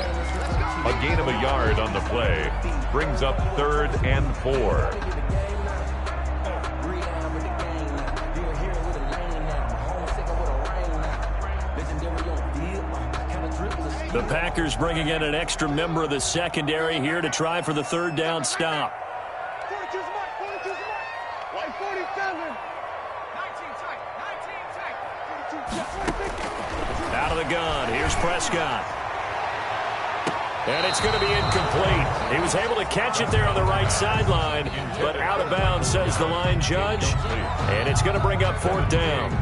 A gain of a yard on the play brings up 3rd and 4. The Packers bringing in an extra member of the secondary here to try for the third down stop. 42's mark, 42's mark. White 47. 19 tight. Out of the gun, here's Prescott. And it's going to be incomplete. He was able to catch it there on the right sideline, but out of bounds, says the line judge. And it's going to bring up fourth down.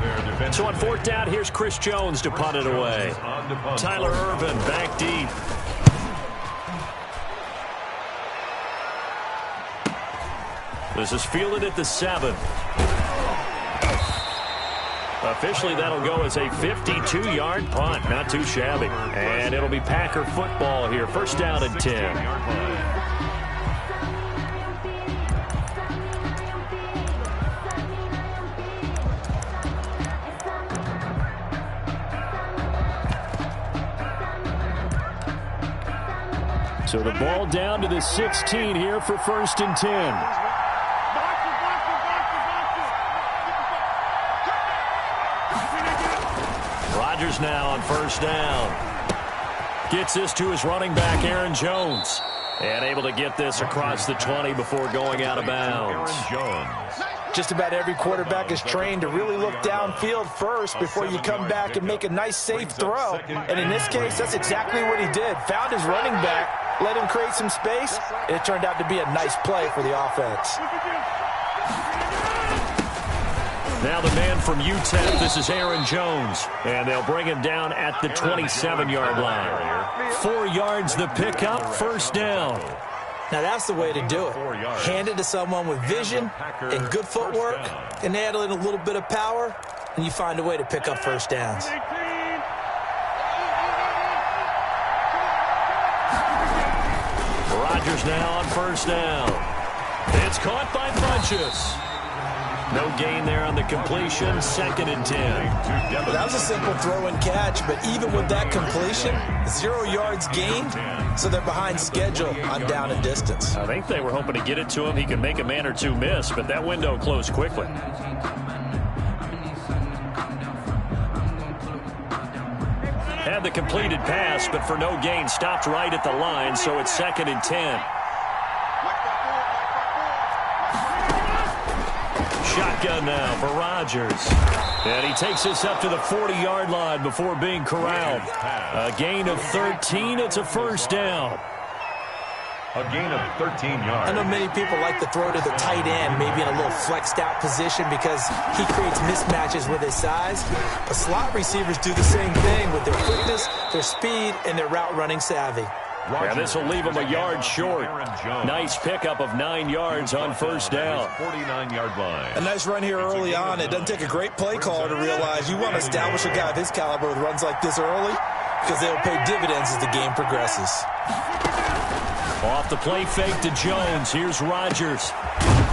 So on fourth down, here's Chris Jones to punt it away. Tyler Irvin back deep. This is fielded at the 7. Officially, that'll go as a 52-yard punt. Not too shabby. And it'll be Packer football here. First down and 10. So the ball down to the 16 here for first and 10. Rodgers now on first down. Gets this to his running back, Aaron Jones. And able to get this across the 20 before going out of bounds. Just about every quarterback is trained to really look downfield first before you come back and make a nice, safe throw. And in this case, that's exactly what he did. Found his running back, let him create some space, and it turned out to be a nice play for the offense. Now the man from UTEP, this is Aaron Jones. And they'll bring him down at the 27-yard line. 4 yards the pickup, first down. Now that's the way to do it. Hand it to someone with vision and good footwork, and add in a little bit of power, and you find a way to pick up first downs. Rodgers now on first down. It's caught by Funchess. No gain there on the completion, 2nd and 10. Well, that was a simple throw and catch, but even with that completion, 0 yards gained, so they're behind schedule on down and distance. I think they were hoping to get it to him. He could make a man or two miss, but that window closed quickly. Had the completed pass, but for no gain, stopped right at the line, so it's 2nd and 10. Shotgun now for Rodgers. And he takes this up to the 40-yard line before being corralled. A gain of 13. It's a first down. A gain of 13 yards. I know many people like to throw to the tight end, maybe in a little flexed out position because he creates mismatches with his size. But slot receivers do the same thing with their quickness, their speed, and their route running savvy. Yeah, this will leave him a yard short. Nice pickup of 9 yards on first down. 49-yard line. A nice run here early on. It doesn't take a great play caller to realize you want to establish a guy of his caliber with runs like this early because they'll pay dividends as the game progresses. Off the play fake to Jones. Here's Rodgers.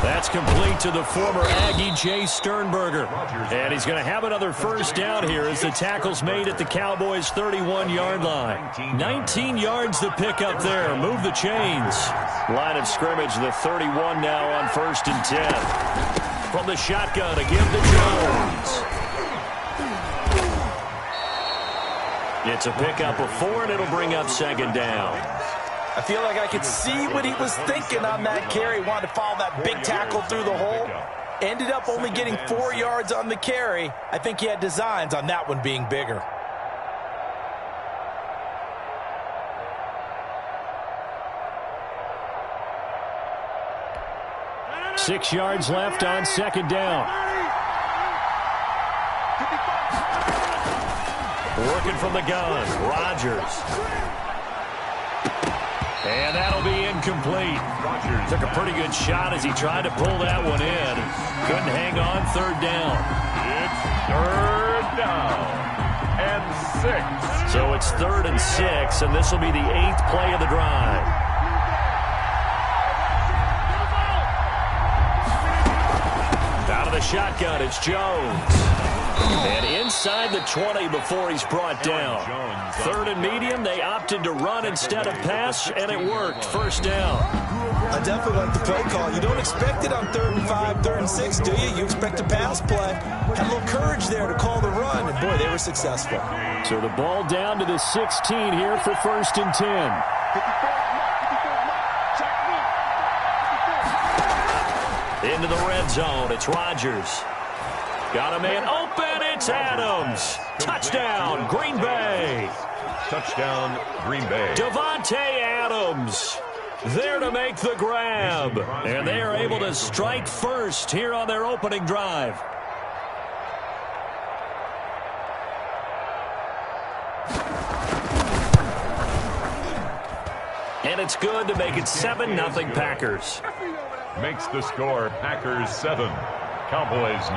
That's complete to the former Aggie, Jay Sternberger. And he's going to have another first down here as the tackle's made at the Cowboys' 31-yard line. 19 yards to pick up there. Move the chains. Line of scrimmage, the 31 now on 1st and 10. From the shotgun, again to Jones. It's a pickup of 4, and it'll bring up 2nd down. I feel like I could see what he was thinking on that carry. Wanted to follow that big tackle through the hole. Ended up only getting 4 yards on the carry. I think he had designs on that one being bigger. Six yards left on 2nd down. Working from the gun, Rodgers. And that'll be incomplete. Took a pretty good shot as he tried to pull that one in. Couldn't hang on, 3rd down. It's 3rd down and 6. So it's 3rd and 6, and this will be the 8th play of the drive. Out of the shotgun, it's Jones. And inside the 20 before he's brought down. 3rd and medium, they opted to run instead of pass, and it worked. First down. I definitely like the play call. You don't expect it on 3rd and 5, 3rd and 6, do you? You expect a pass play. Had a little courage there to call the run, and boy, they were successful. So the ball down to the 16 here for 1st and 10. Into the red zone, it's Rodgers. Got a man open, it's Adams. Touchdown, Green Bay. Touchdown, Green Bay. Davante Adams there to make the grab. And they are able to strike first here on their opening drive. And it's good to make it 7-0 Packers. Makes the score Packers 7, Cowboys 0.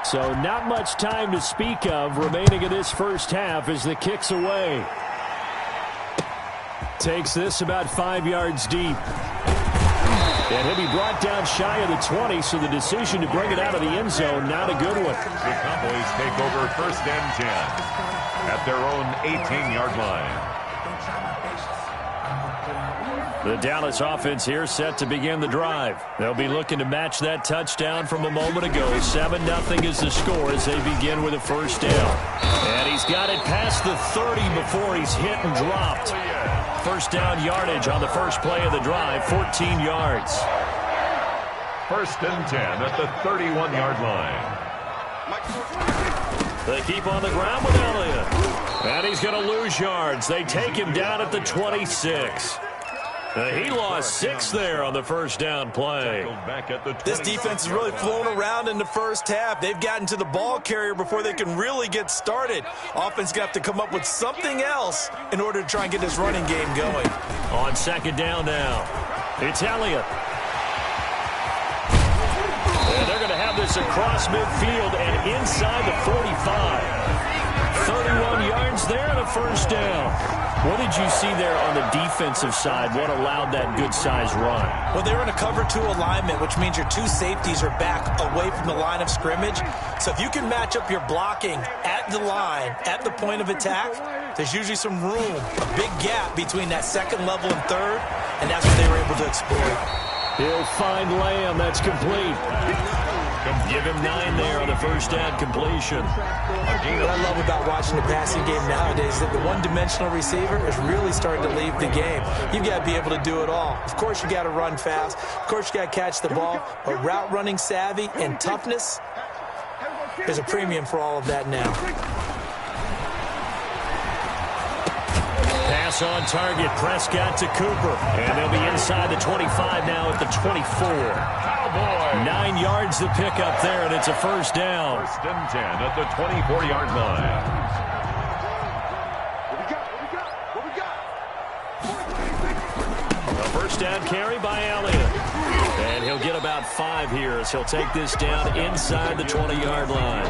So not much time to speak of remaining in this first half as the kick's away. Takes this about 5 yards deep. And he'll be brought down shy of the 20, so the decision to bring it out of the end zone, not a good one. The Cowboys take over 1st and 10 at their own 18-yard line. The Dallas offense here set to begin the drive. They'll be looking to match that touchdown from a moment ago. 7-0 is the score as they begin with a first down. And he's got it past the 30 before he's hit and dropped. First down yardage on the first play of the drive, 14 yards. 1st and 10 at the 31-yard line. They keep on the ground with Elliott. And he's going to lose yards. They take him down at the 26. He lost 6 there on the first down play. This defense is really flown around in the first half. They've gotten to the ball carrier before they can really get started. Offense got to come up with something else in order to try and get this running game going. On 2nd down now, it's Elliott. And they're going to have this across midfield and inside the 45. 31 yards there and a first down. What did you see there on the defensive side? What allowed that good-sized run? Well, they were in a cover 2 alignment, which means your 2 safeties are back away from the line of scrimmage. So if you can match up your blocking at the line, at the point of attack, there's usually some room, a big gap between that second level and third, and that's what they were able to exploit. He'll find Lamb. That's complete. Give him 9 there on the first down completion. What I love about watching the passing game nowadays is that the one-dimensional receiver is really starting to leave the game. You've got to be able to do it all. Of course, you got to run fast. Of course, you got to catch the ball. But route running savvy and toughness, there's a premium for all of that now. Pass on target. Prescott to Cooper. And they'll be inside the 25 now at the 24. 9 yards to pick up there, and it's a first down. First and 10 at the 24-yard line. A first down carry by Elliott. And he'll get about 5 here as he'll take this down inside the 20-yard line.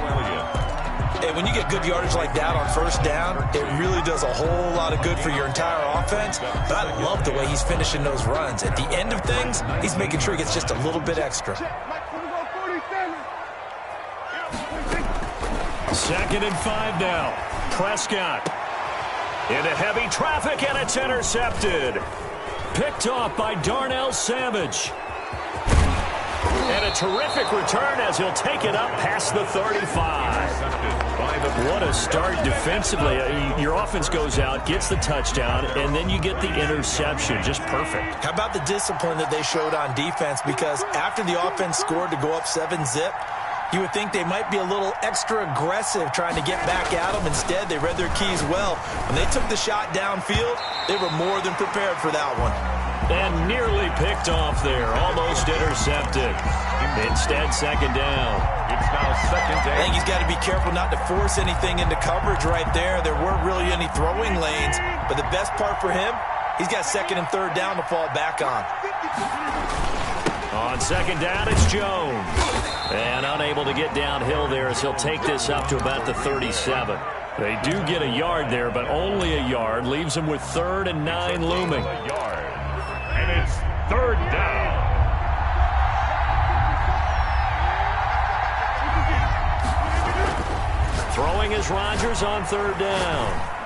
And when you get good yardage like that on first down, it really does a whole lot of good for your entire offense. But I love the way he's finishing those runs. At the end of things, he's making sure he gets just a little bit extra. 2nd and 5 now. Prescott into heavy traffic, and it's intercepted. Picked off by Darnell Savage. And a terrific return as he'll take it up past the 35. What a start defensively. Your offense goes out, gets the touchdown, and then you get the interception. Just perfect. How about the discipline that they showed on defense? Because after the offense scored to go up 7-zip, you would think they might be a little extra aggressive trying to get back at them. Instead, they read their keys well. When they took the shot downfield, they were more than prepared for that one. And nearly picked off there. Almost intercepted. Instead, 2nd down. It's now 2nd down. I think he's got to be careful not to force anything into coverage right there. There weren't really any throwing lanes. But the best part for him, he's got 2nd and 3rd down to fall back on. On 2nd down, it's Jones. And unable to get downhill there as he'll take this up to about the 37. They do get a yard there, but only a yard. Leaves them with 3rd and 9 looming. A yard. And it's 3rd down. Throwing is Rodgers on 3rd down.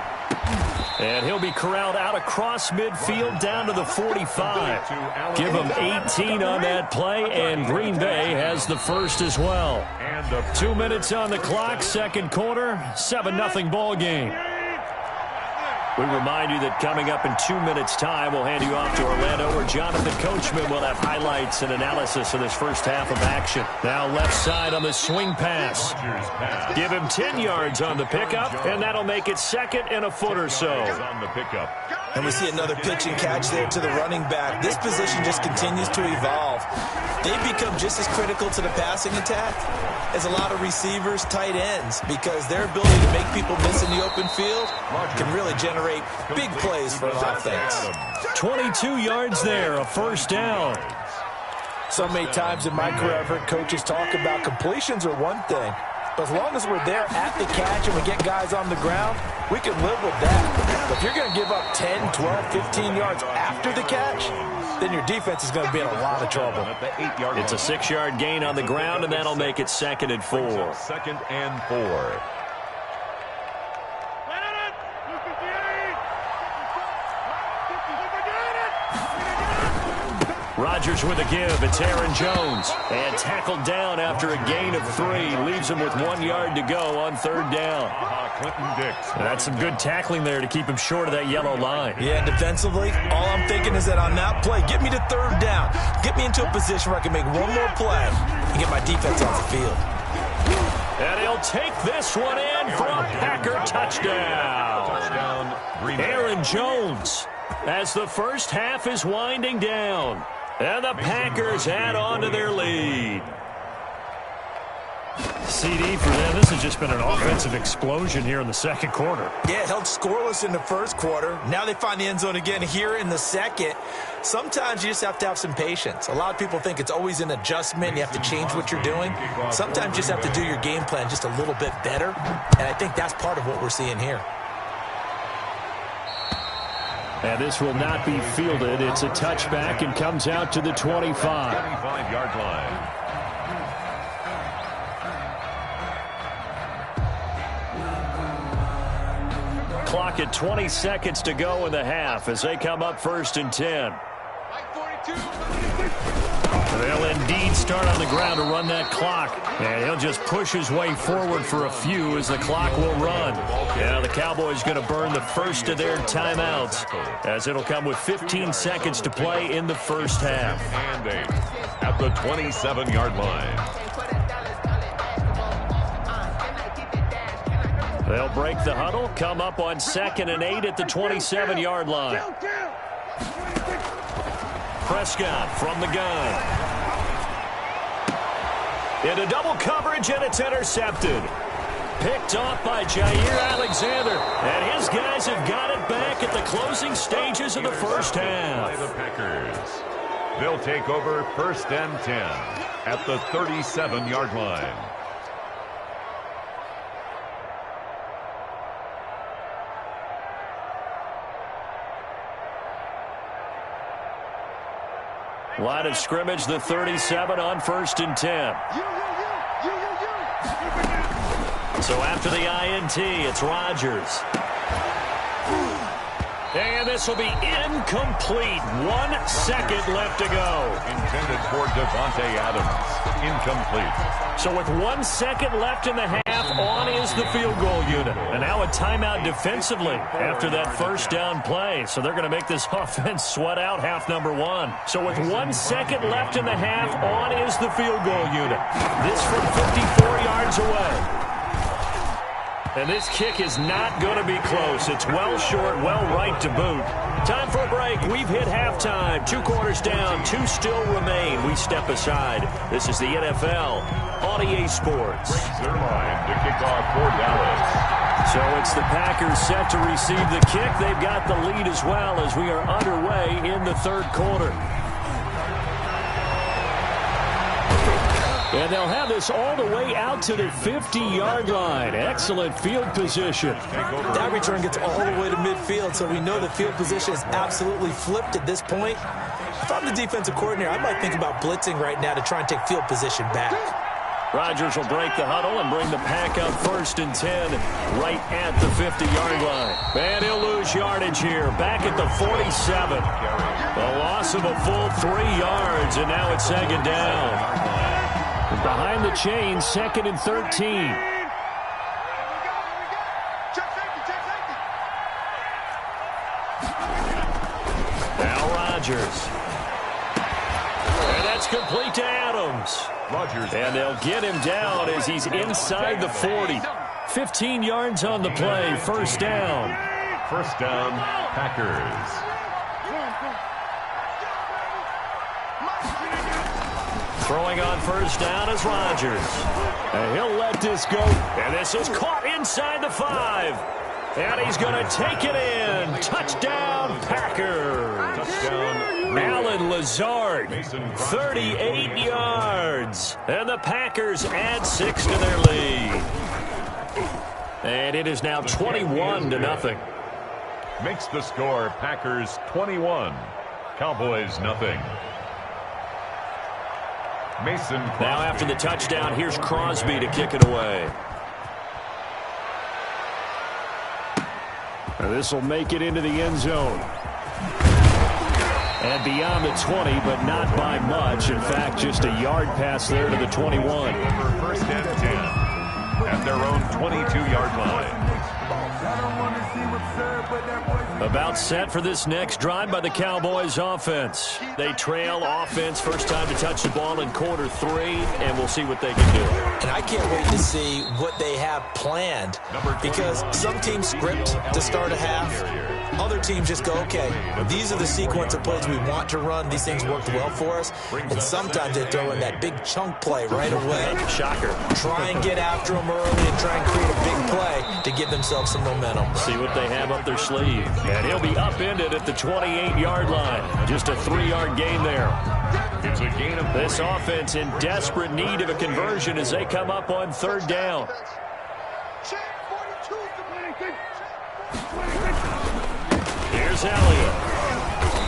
And he'll be corralled out across midfield down to the 45. Give him 18 on that play, and Green Bay has the first as well. 2 minutes on the clock, 2nd quarter, 7-0 ball game. We remind you that coming up in 2 minutes' time, we'll hand you off to Orlando, where Jonathan Coachman will have highlights and analysis of this first half of action. Now left side on the swing pass. Give him 10 yards on the pickup, and that'll make it 2nd and a foot or so. On the pickup. And we see another pitch and catch there to the running back. This position just continues to evolve. They've become just as critical to the passing attack as a lot of receivers, tight ends, because their ability to make people miss in the open field can really generate big plays for an offense. 22 yards there, a first down. So many times in my career I've heard coaches talk about completions are one thing, but as long as we're there at the catch and we get guys on the ground, we can live with that. But if you're going to give up 10, 12, 15 yards after the catch, then your defense is going to be in a lot of trouble. It's a 6-yard gain on the ground, and that'll make it 2nd and 4. 2nd and 4. Rodgers with a give. It's Aaron Jones. And tackled down after a gain of 3. Leaves him with 1 yard to go on 3rd down. Clinton Dix. That's some good tackling there to keep him short of that yellow line. Yeah, defensively, all I'm thinking is that on that play, get me to 3rd down. Get me into a position where I can make one more play and get my defense off the field. And he'll take this one in for a Packer touchdown. Aaron Jones, as the first half is winding down. And the Packers add on to their lead. CD for them. This has just been an offensive explosion here in the 2nd quarter. Yeah, held scoreless in the 1st quarter. Now they find the end zone again here in the 2nd. Sometimes you just have to have some patience. A lot of people think it's always an adjustment. You have to change what you're doing. Sometimes you just have to do your game plan just a little bit better. And I think that's part of what we're seeing here. And this will not be fielded. It's a touchback and comes out to the 25. 25-yard line. Clock at 20 seconds to go in the half as they come up 1st and 10. They'll indeed start on the ground to run that clock. And he'll just push his way forward for a few as the clock will run. Yeah, the Cowboys going to burn the first of their timeouts as it'll come with 15 seconds to play in the first half. And 8 at the 27-yard line. They'll break the huddle, come up on 2nd and 8 at the 27-yard line. Prescott from the gun. Into double coverage, and it's intercepted. Picked off by Jair Alexander. And his guys have got it back at the closing stages of the first half. By the Packers. They'll take over 1st and 10 at the 37-yard line. Line of scrimmage, the 37 on 1st and 10. So after the INT, it's Rodgers. And this will be incomplete. 1 second left to go. Intended for Devontae Adams. Incomplete. So with 1 second left in the half, on is the field goal unit. And now a timeout defensively after that first down play. So they're going to make this offense sweat out half number 1. So with 1 second left in the half, on is the field goal unit. This from 54 yards away. And this kick is not going to be close. It's well short, well right to boot. Time for a break. We've hit halftime. 2 quarters down, 2 still remain. We step aside. This is the NFL on EA Sports. Breaks their line to kick off for Dallas. So it's the Packers set to receive the kick. They've got the lead as well as we are underway in the 3rd quarter. And they'll have this all the way out to the 50-yard line. Excellent field position. That return gets all the way to midfield, so we know the field position is absolutely flipped at this point. If I'm the defensive coordinator, I might think about blitzing right now to try and take field position back. Rodgers will break the huddle and bring the pack up 1st and 10 right at the 50-yard line. And he'll lose yardage here. Back at the 47. A loss of a full 3 yards, and now it's 2nd down. Behind the chain, 2nd and 13. Now Rodgers. And that's complete to Adams. Rodgers. And they'll get him down as he's inside the 40. 15 yards on the play, 1st down. 1st down, Packers. Throwing on 1st down is Rodgers. And he'll let this go. And this is caught inside the 5. And he's going to take it in. Touchdown, Packers. Touchdown. Alan Lazard, 38 yards. And the Packers add 6 to their lead. And it is now 21-0. Makes the score Packers 21. Cowboys nothing. Mason Crosby. Now after the touchdown, here's Crosby to kick it away. This will make it into the end zone. And beyond the 20, but not by much. In fact, just a yard pass there to the 21. Over 1st and 10 at their own 22-yard line. About set for this next drive by the Cowboys offense. They trail offense, first time to touch the ball in quarter 3, and we'll see what they can do. And I can't wait to see what they have planned, because some teams script to start a half. Other teams just go, okay, these are the sequence of plays we want to run. These things worked well for us. And sometimes they throw in that big chunk play right away. Shocker. Try and get after them early and try and create a big play to give themselves some momentum. See what they have up their sleeve. And he'll be upended at the 28-yard line. Just a 3-yard gain there. It's a gain of this offense in desperate need of a conversion as they come up on 3rd down. Here's Elliott.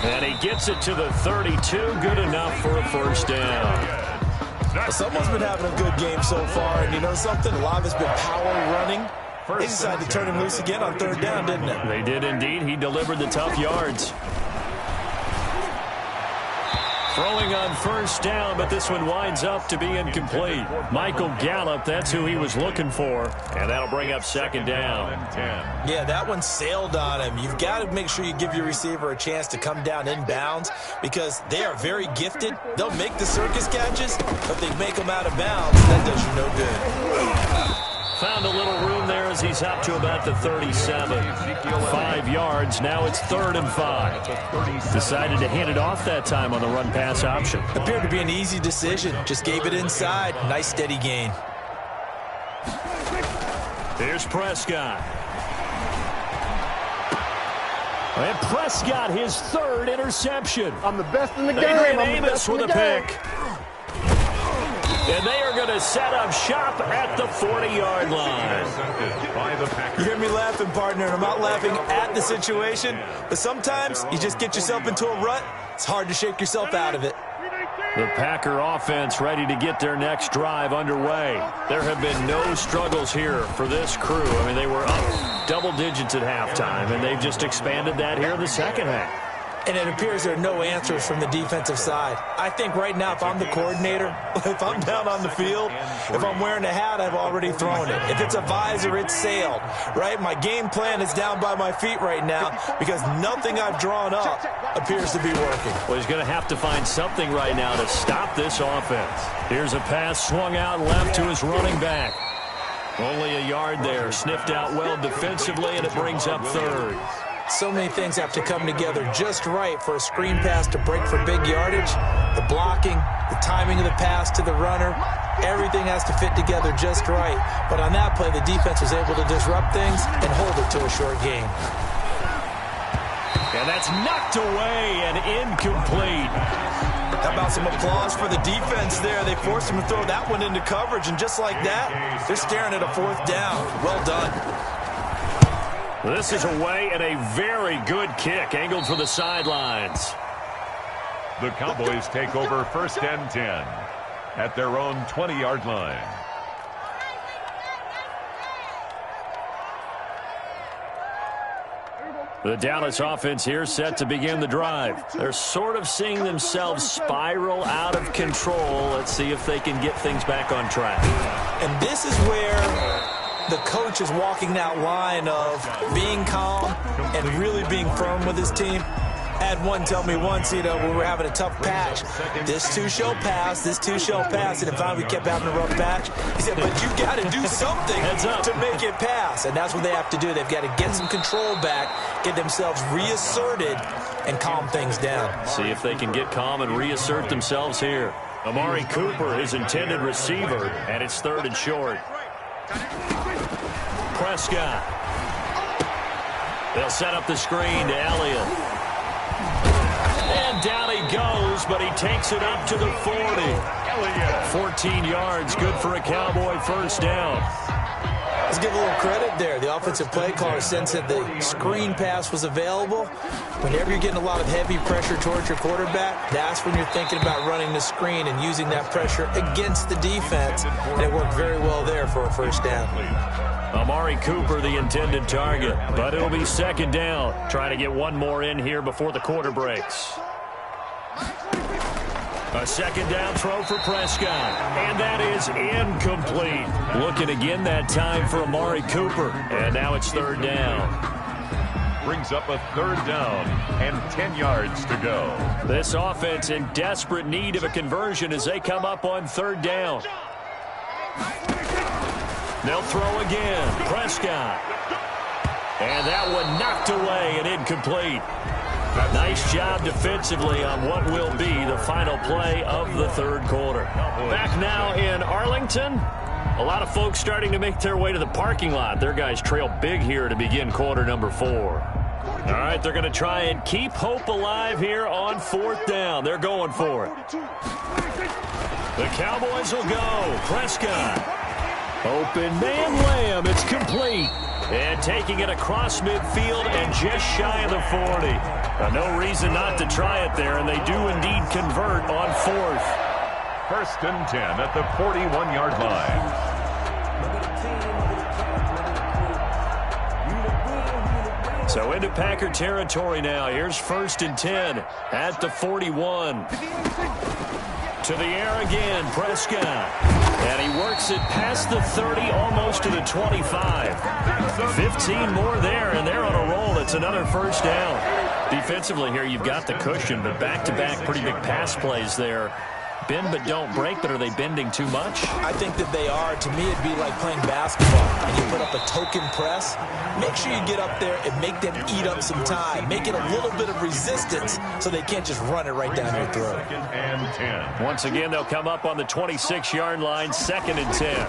And he gets it to the 32. Good enough for a first down. Well, someone's been having a good game so far, and you know something? A lot of it's been power running. They decided to turn him loose again on third down, didn't it? They did indeed. He delivered the tough yards. Throwing on first down, but this one winds up to be incomplete. Michael Gallup, that's who he was looking for, and that'll bring up second down. Yeah, that one sailed on him. You've got to make sure you give your receiver a chance to come down inbounds because they are very gifted. They'll make the circus catches, but they make them out of bounds. That does you no good. Found a little room there as he's up to about the 37. 5 yards. Now it's 3rd and 5. Decided to hand it off that time on the run-pass option. Appeared to be an easy decision. Just gave it inside. Nice steady gain. Here's Prescott. And Prescott, his 3rd interception. I'm the best in the game. Adrian Amos with a pick. And they are going to set up shop at the 40-yard line. You hear me laughing, partner, and I'm not laughing at the situation, but sometimes you just get yourself into a rut. It's hard to shake yourself out of it. The Packer offense ready to get their next drive underway. There have been no struggles here for this crew. I mean, they were up double digits at halftime, and they've just expanded that here in the second half. And it appears there are no answers from the defensive side. I think right now, if I'm the coordinator, if I'm down on the field, if I'm wearing a hat, I've already thrown it. If it's a visor, it's sailed, right? My game plan is down by my feet right now because nothing I've drawn up appears to be working. Well, he's going to have to find something right now to stop this offense. Here's a pass swung out left to his running back. Only a yard there. Sniffed out well defensively, and it brings up 3rd. So many things have to come together just right for a screen pass to break for big yardage. The blocking, the timing of the pass to the runner, everything has to fit together just right. But on that play, the defense was able to disrupt things and hold it to a short game. And that's knocked away and incomplete. How about some applause for the defense there? They forced him to throw that one into coverage, and just like that, they're staring at a 4th down. Well done. This is away and a very good kick, angled for the sidelines. The Cowboys take over 1st and 10 at their own 20-yard line. The Dallas offense here set to begin the drive. They're sort of seeing themselves spiral out of control. Let's see if they can get things back on track. And this is where the coach is walking that line of being calm and really being firm with his team. I had one tell me once, you know, when we were having a tough patch, this too shall pass, this too shall pass, and finally we kept having a rough patch. He said, but you got to do something to make it pass, and that's what they have to do. They've got to get some control back, get themselves reasserted, and calm things down. See if they can get calm and reassert themselves here. Amari Cooper, his intended receiver, and it's 3rd and short. Prescott. They'll set up the screen to Elliott. And down he goes, but he takes it up to the 40. 14 yards, good for a Cowboy first down. Let's give a little credit there. The offensive play caller sensed that the screen pass was available. Whenever you're getting a lot of heavy pressure towards your quarterback, that's when you're thinking about running the screen and using that pressure against the defense. And it worked very well there for a first down. Amari Cooper, the intended target, but it'll be 2nd down. Trying to get one more in here before the quarter breaks. A 2nd down throw for Prescott, and that is incomplete. Looking again that time for Amari Cooper, and now it's 3rd down. Brings up a 3rd down and 10 yards to go. This offense in desperate need of a conversion as they come up on 3rd down. They'll throw again. Prescott. And that one knocked away and incomplete. Nice job defensively on what will be the final play of the 3rd quarter. Back now in Arlington. A lot of folks starting to make their way to the parking lot. Their guys trail big here to begin quarter number 4. All right, they're going to try and keep hope alive here on 4th down. They're going for it. The Cowboys will go. Prescott. Open man layup. It's complete. And taking it across midfield and just shy of the 40. No reason not to try it there, and they do indeed convert on fourth. 1st and 10 at the 41-yard line. So into Packer territory now. Here's 1st and 10 at the 41. To the air again, Prescott. And he works it past the 30, almost to the 25. 15 more there, and they're on a roll. It's another first down. Defensively here, you've got the cushion, but back-to-back pretty big pass plays there. Bend but don't break, but are they bending too much? I think that they are. To me, it'd be like playing basketball and you put up a token press. Make sure you get up there and make them eat up some time. Make it a little bit of resistance so they can't just run it right down your throat. 2nd and 10. Once again, they'll come up on the 26-yard line, 2nd and 10.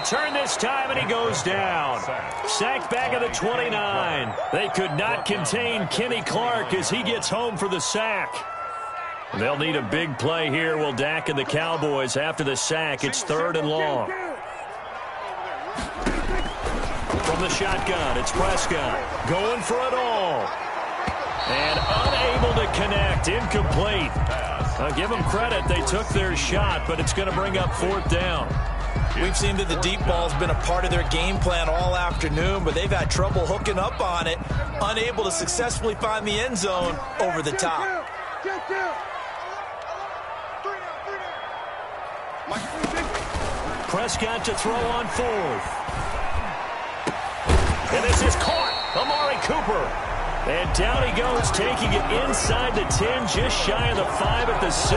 Turn this time, and he goes down. Sacked back at the 29. They could not contain Kenny Clark as he gets home for the sack. They'll need a big play here, will Dak and the Cowboys. After the sack, it's 3rd and long. From the shotgun, it's Prescott. Going for it all. And unable to connect. Incomplete. I'll give them credit. They took their shot, but it's going to bring up 4th down. We've seen that the deep ball's been a part of their game plan all afternoon, but they've had trouble hooking up on it, unable to successfully find the end zone over the top. Prescott to throw on 4th. And this is caught. Amari Cooper. And down he goes, taking it inside the 10, just shy of the 5 at the 6.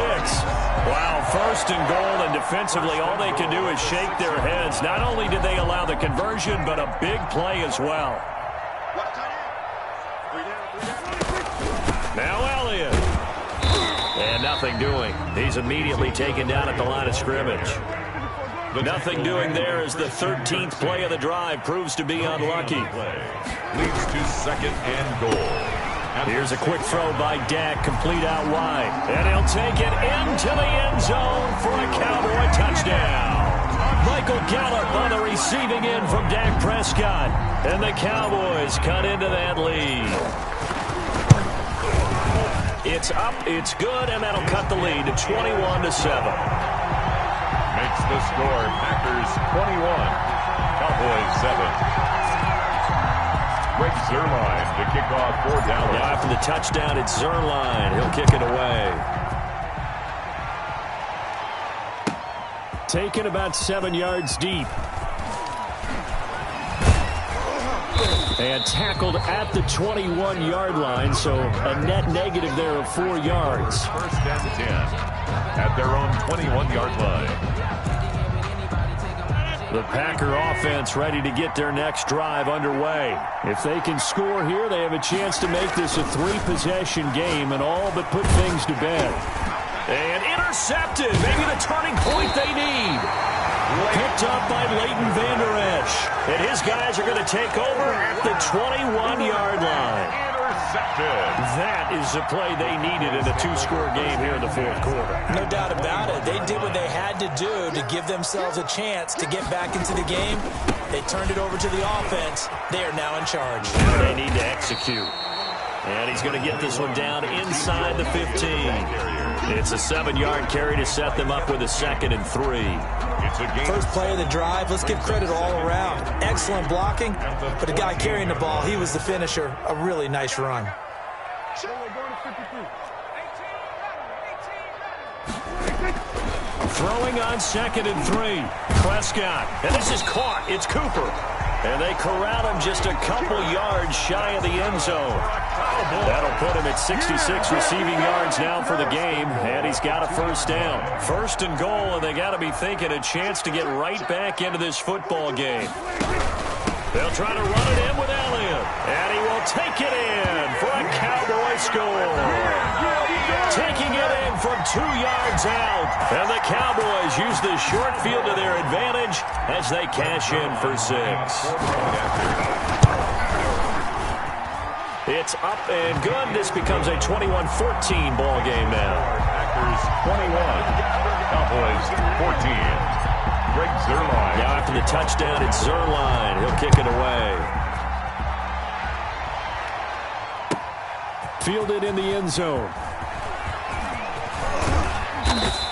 Wow, 1st and goal, and defensively all they can do is shake their heads. Not only did they allow the conversion, but a big play as well. Now Elliott. And nothing doing. He's immediately taken down at the line of scrimmage. Nothing doing there as the 13th play of the drive proves to be unlucky. Leads to 2nd and goal. Here's a quick throw by Dak, complete out wide. And he'll take it into the end zone for a Cowboy touchdown. Michael Gallup on the receiving end from Dak Prescott. And the Cowboys cut into that lead. It's up, it's good, and that'll cut the lead to 21-7. Makes the score Packers 21, Cowboys 7. Greg Zuerlein to kick off for Dallas. Now after the touchdown, it's Zuerlein. He'll kick it away. Taken about 7 yards deep. And tackled at the 21-yard line, so a net negative there of 4 yards. 1st and 10 at their own 21-yard line. The Packer offense ready to get their next drive underway. If they can score here, they have a chance to make this a 3-possession game and all but put things to bed. And intercepted. Maybe the turning point they need. Picked up by Leighton Vander Esch. And his guys are going to take over at the 21-yard line. That is the play they needed in a 2-score game here in the 4th quarter. No doubt about it. They did what they had to do to give themselves a chance to get back into the game. They turned it over to the offense. They are now in charge. They need to execute. And he's going to get this one down inside the 15. It's a 7-yard carry to set them up with a 2nd and 3. First play of the drive, let's give credit all around. Excellent blocking, but the guy carrying the ball, he was the finisher. A really nice run. Throwing on 2nd and 3. Prescott. And this is caught. It's Cooper. And they corral him just a couple yards shy of the end zone. That'll put him at 66 receiving yards now for the game, and he's got a 1st down. 1st and goal, and they got to be thinking a chance to get right back into this football game. They'll try to run it in with Elliott, and he will take it in for a Cowboy score. Taking it in from 2 yards out, and the Cowboys use the short field to their advantage as they cash in for 6. It's up and good. This becomes a 21-14 ball game now. Packers 21, Cowboys 14. Greg Zuerlein. Now after the touchdown, it's Zuerlein. He'll kick it away. Fielded in the end zone.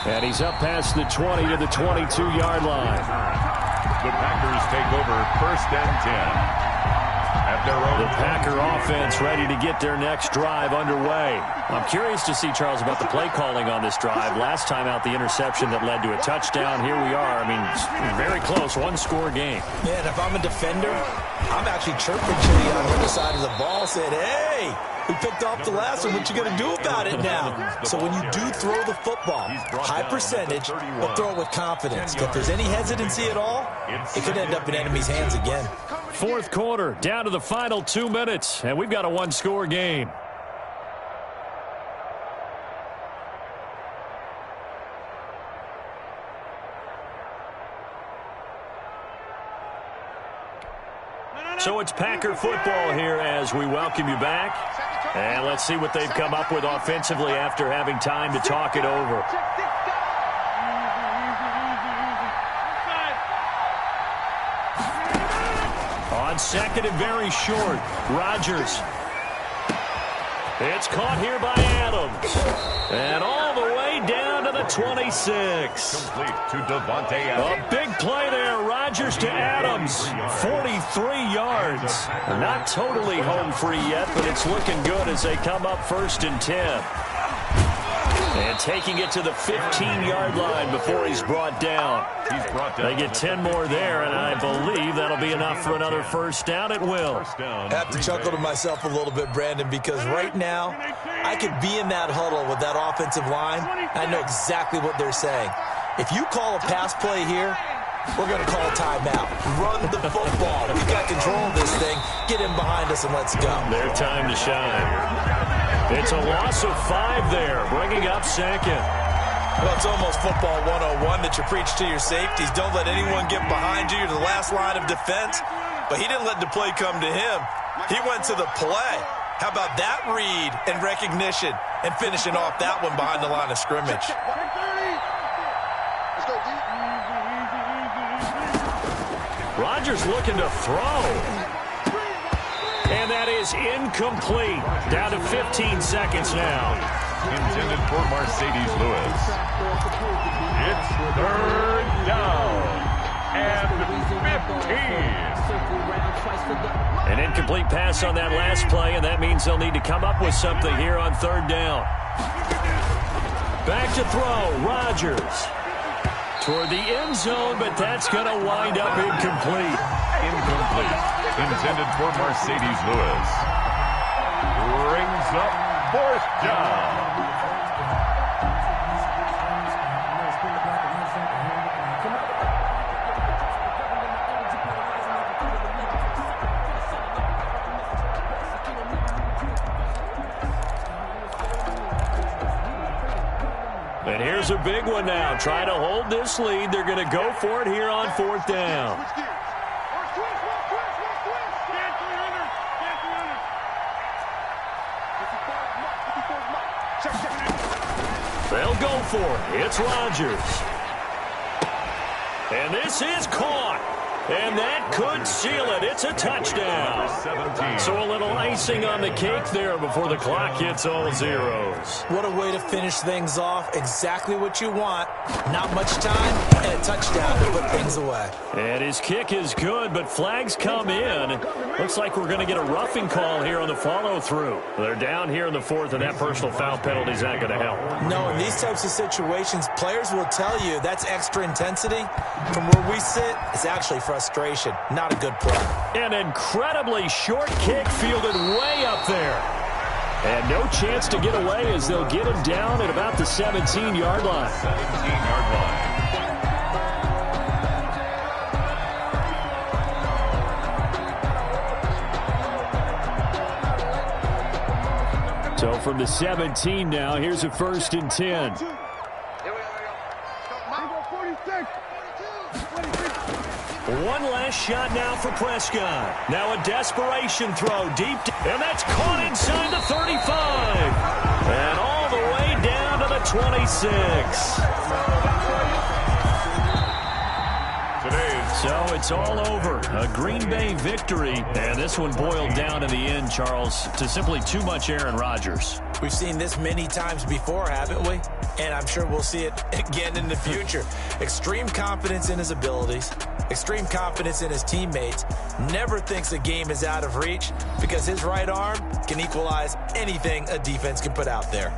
And he's up past the 20 to the 22-yard line. The Packers take over 1st and 10. At their own. The Packer offense ready to get their next drive underway. I'm curious to see, Charles, about the play calling on this drive. Last time out, the interception that led to a touchdown. Here we are. I mean, very close, one-score game. Man, if I'm a defender, I'm actually chirping to the other side of the ball, saying, hey, we picked off the last one. What you going to do about it now? So when you do throw the football, high percentage, but throw it with confidence. If there's any hesitancy at all, it could end up in enemy's hands again. Fourth quarter, down to the final 2 minutes, and we've got a one-score game. So it's Packer football here as we welcome you back. And let's see what they've come up with offensively after having time to talk it over. On second and very short, Rodgers. It's caught here by Adams. And all the way down to the 26. Complete to Devontae Adams. A big play there. Rodgers to Adams. 43 yards. Not totally home free yet, but it's looking good as they come up 1st and 10. And taking it to the 15-yard line before he's brought down. They get 10 more there, and I believe that'll be enough for another first down. It will. I have to chuckle to myself a little bit, Brandon, because right now I could be in that huddle with that offensive line. I know exactly what they're saying. If you call a pass play here, we're going to call a timeout. Run the football. We've got control of this thing. Get in behind us and let's go. Their time to shine. It's a loss of 5 there, bringing up second. Well, it's almost football 101 that you preach to your safeties. Don't let anyone get behind you. You're the last line of defense. But he didn't let the play come to him. He went to the play. How about that read and recognition and finishing off that one behind the line of scrimmage? Rodgers looking to throw. And that is incomplete. Down to 15 seconds now. Intended for Mercedes Lewis. It's 3rd down and 15. An incomplete pass on that last play, and that means they'll need to come up with something here on 3rd down. Back to throw, Rodgers. Toward the end zone, but that's going to wind up incomplete. Incomplete. Intended for Mercedes Lewis. Brings up 4th down. And here's a big one now. Trying to hold this lead. They're going to go for it here on 4th down. They'll go for it. It's Rodgers. And this is caught. And that could seal it. It's a touchdown. So a little icing on the cake there before the clock hits all zeros. What a way to finish things off. Exactly what you want. Not much time and a touchdown to put things away. And his kick is good, but flags come in. Looks like we're going to get a roughing call here on the follow-through. They're down here in the 4th, and that personal foul penalty is not going to help. No, in these types of situations, players will tell you that's extra intensity. From where we sit, it's actually frustration. Not a good play. An incredibly short kick fielded way up there. And no chance to get away as they'll get him down at about the 17-yard line. 17-yard line. So from the 17 now, here's a 1st and 10. One last shot now for Prescott. Now a desperation throw deep, and that's caught inside the 35. And all the way down to the 26. So it's all over. A Green Bay victory. And this one boiled down in the end, Charles, to simply too much Aaron Rodgers. We've seen this many times before, haven't we? And I'm sure we'll see it again in the future. Extreme confidence in his abilities, extreme confidence in his teammates, never thinks a game is out of reach because his right arm can equalize anything a defense can put out there.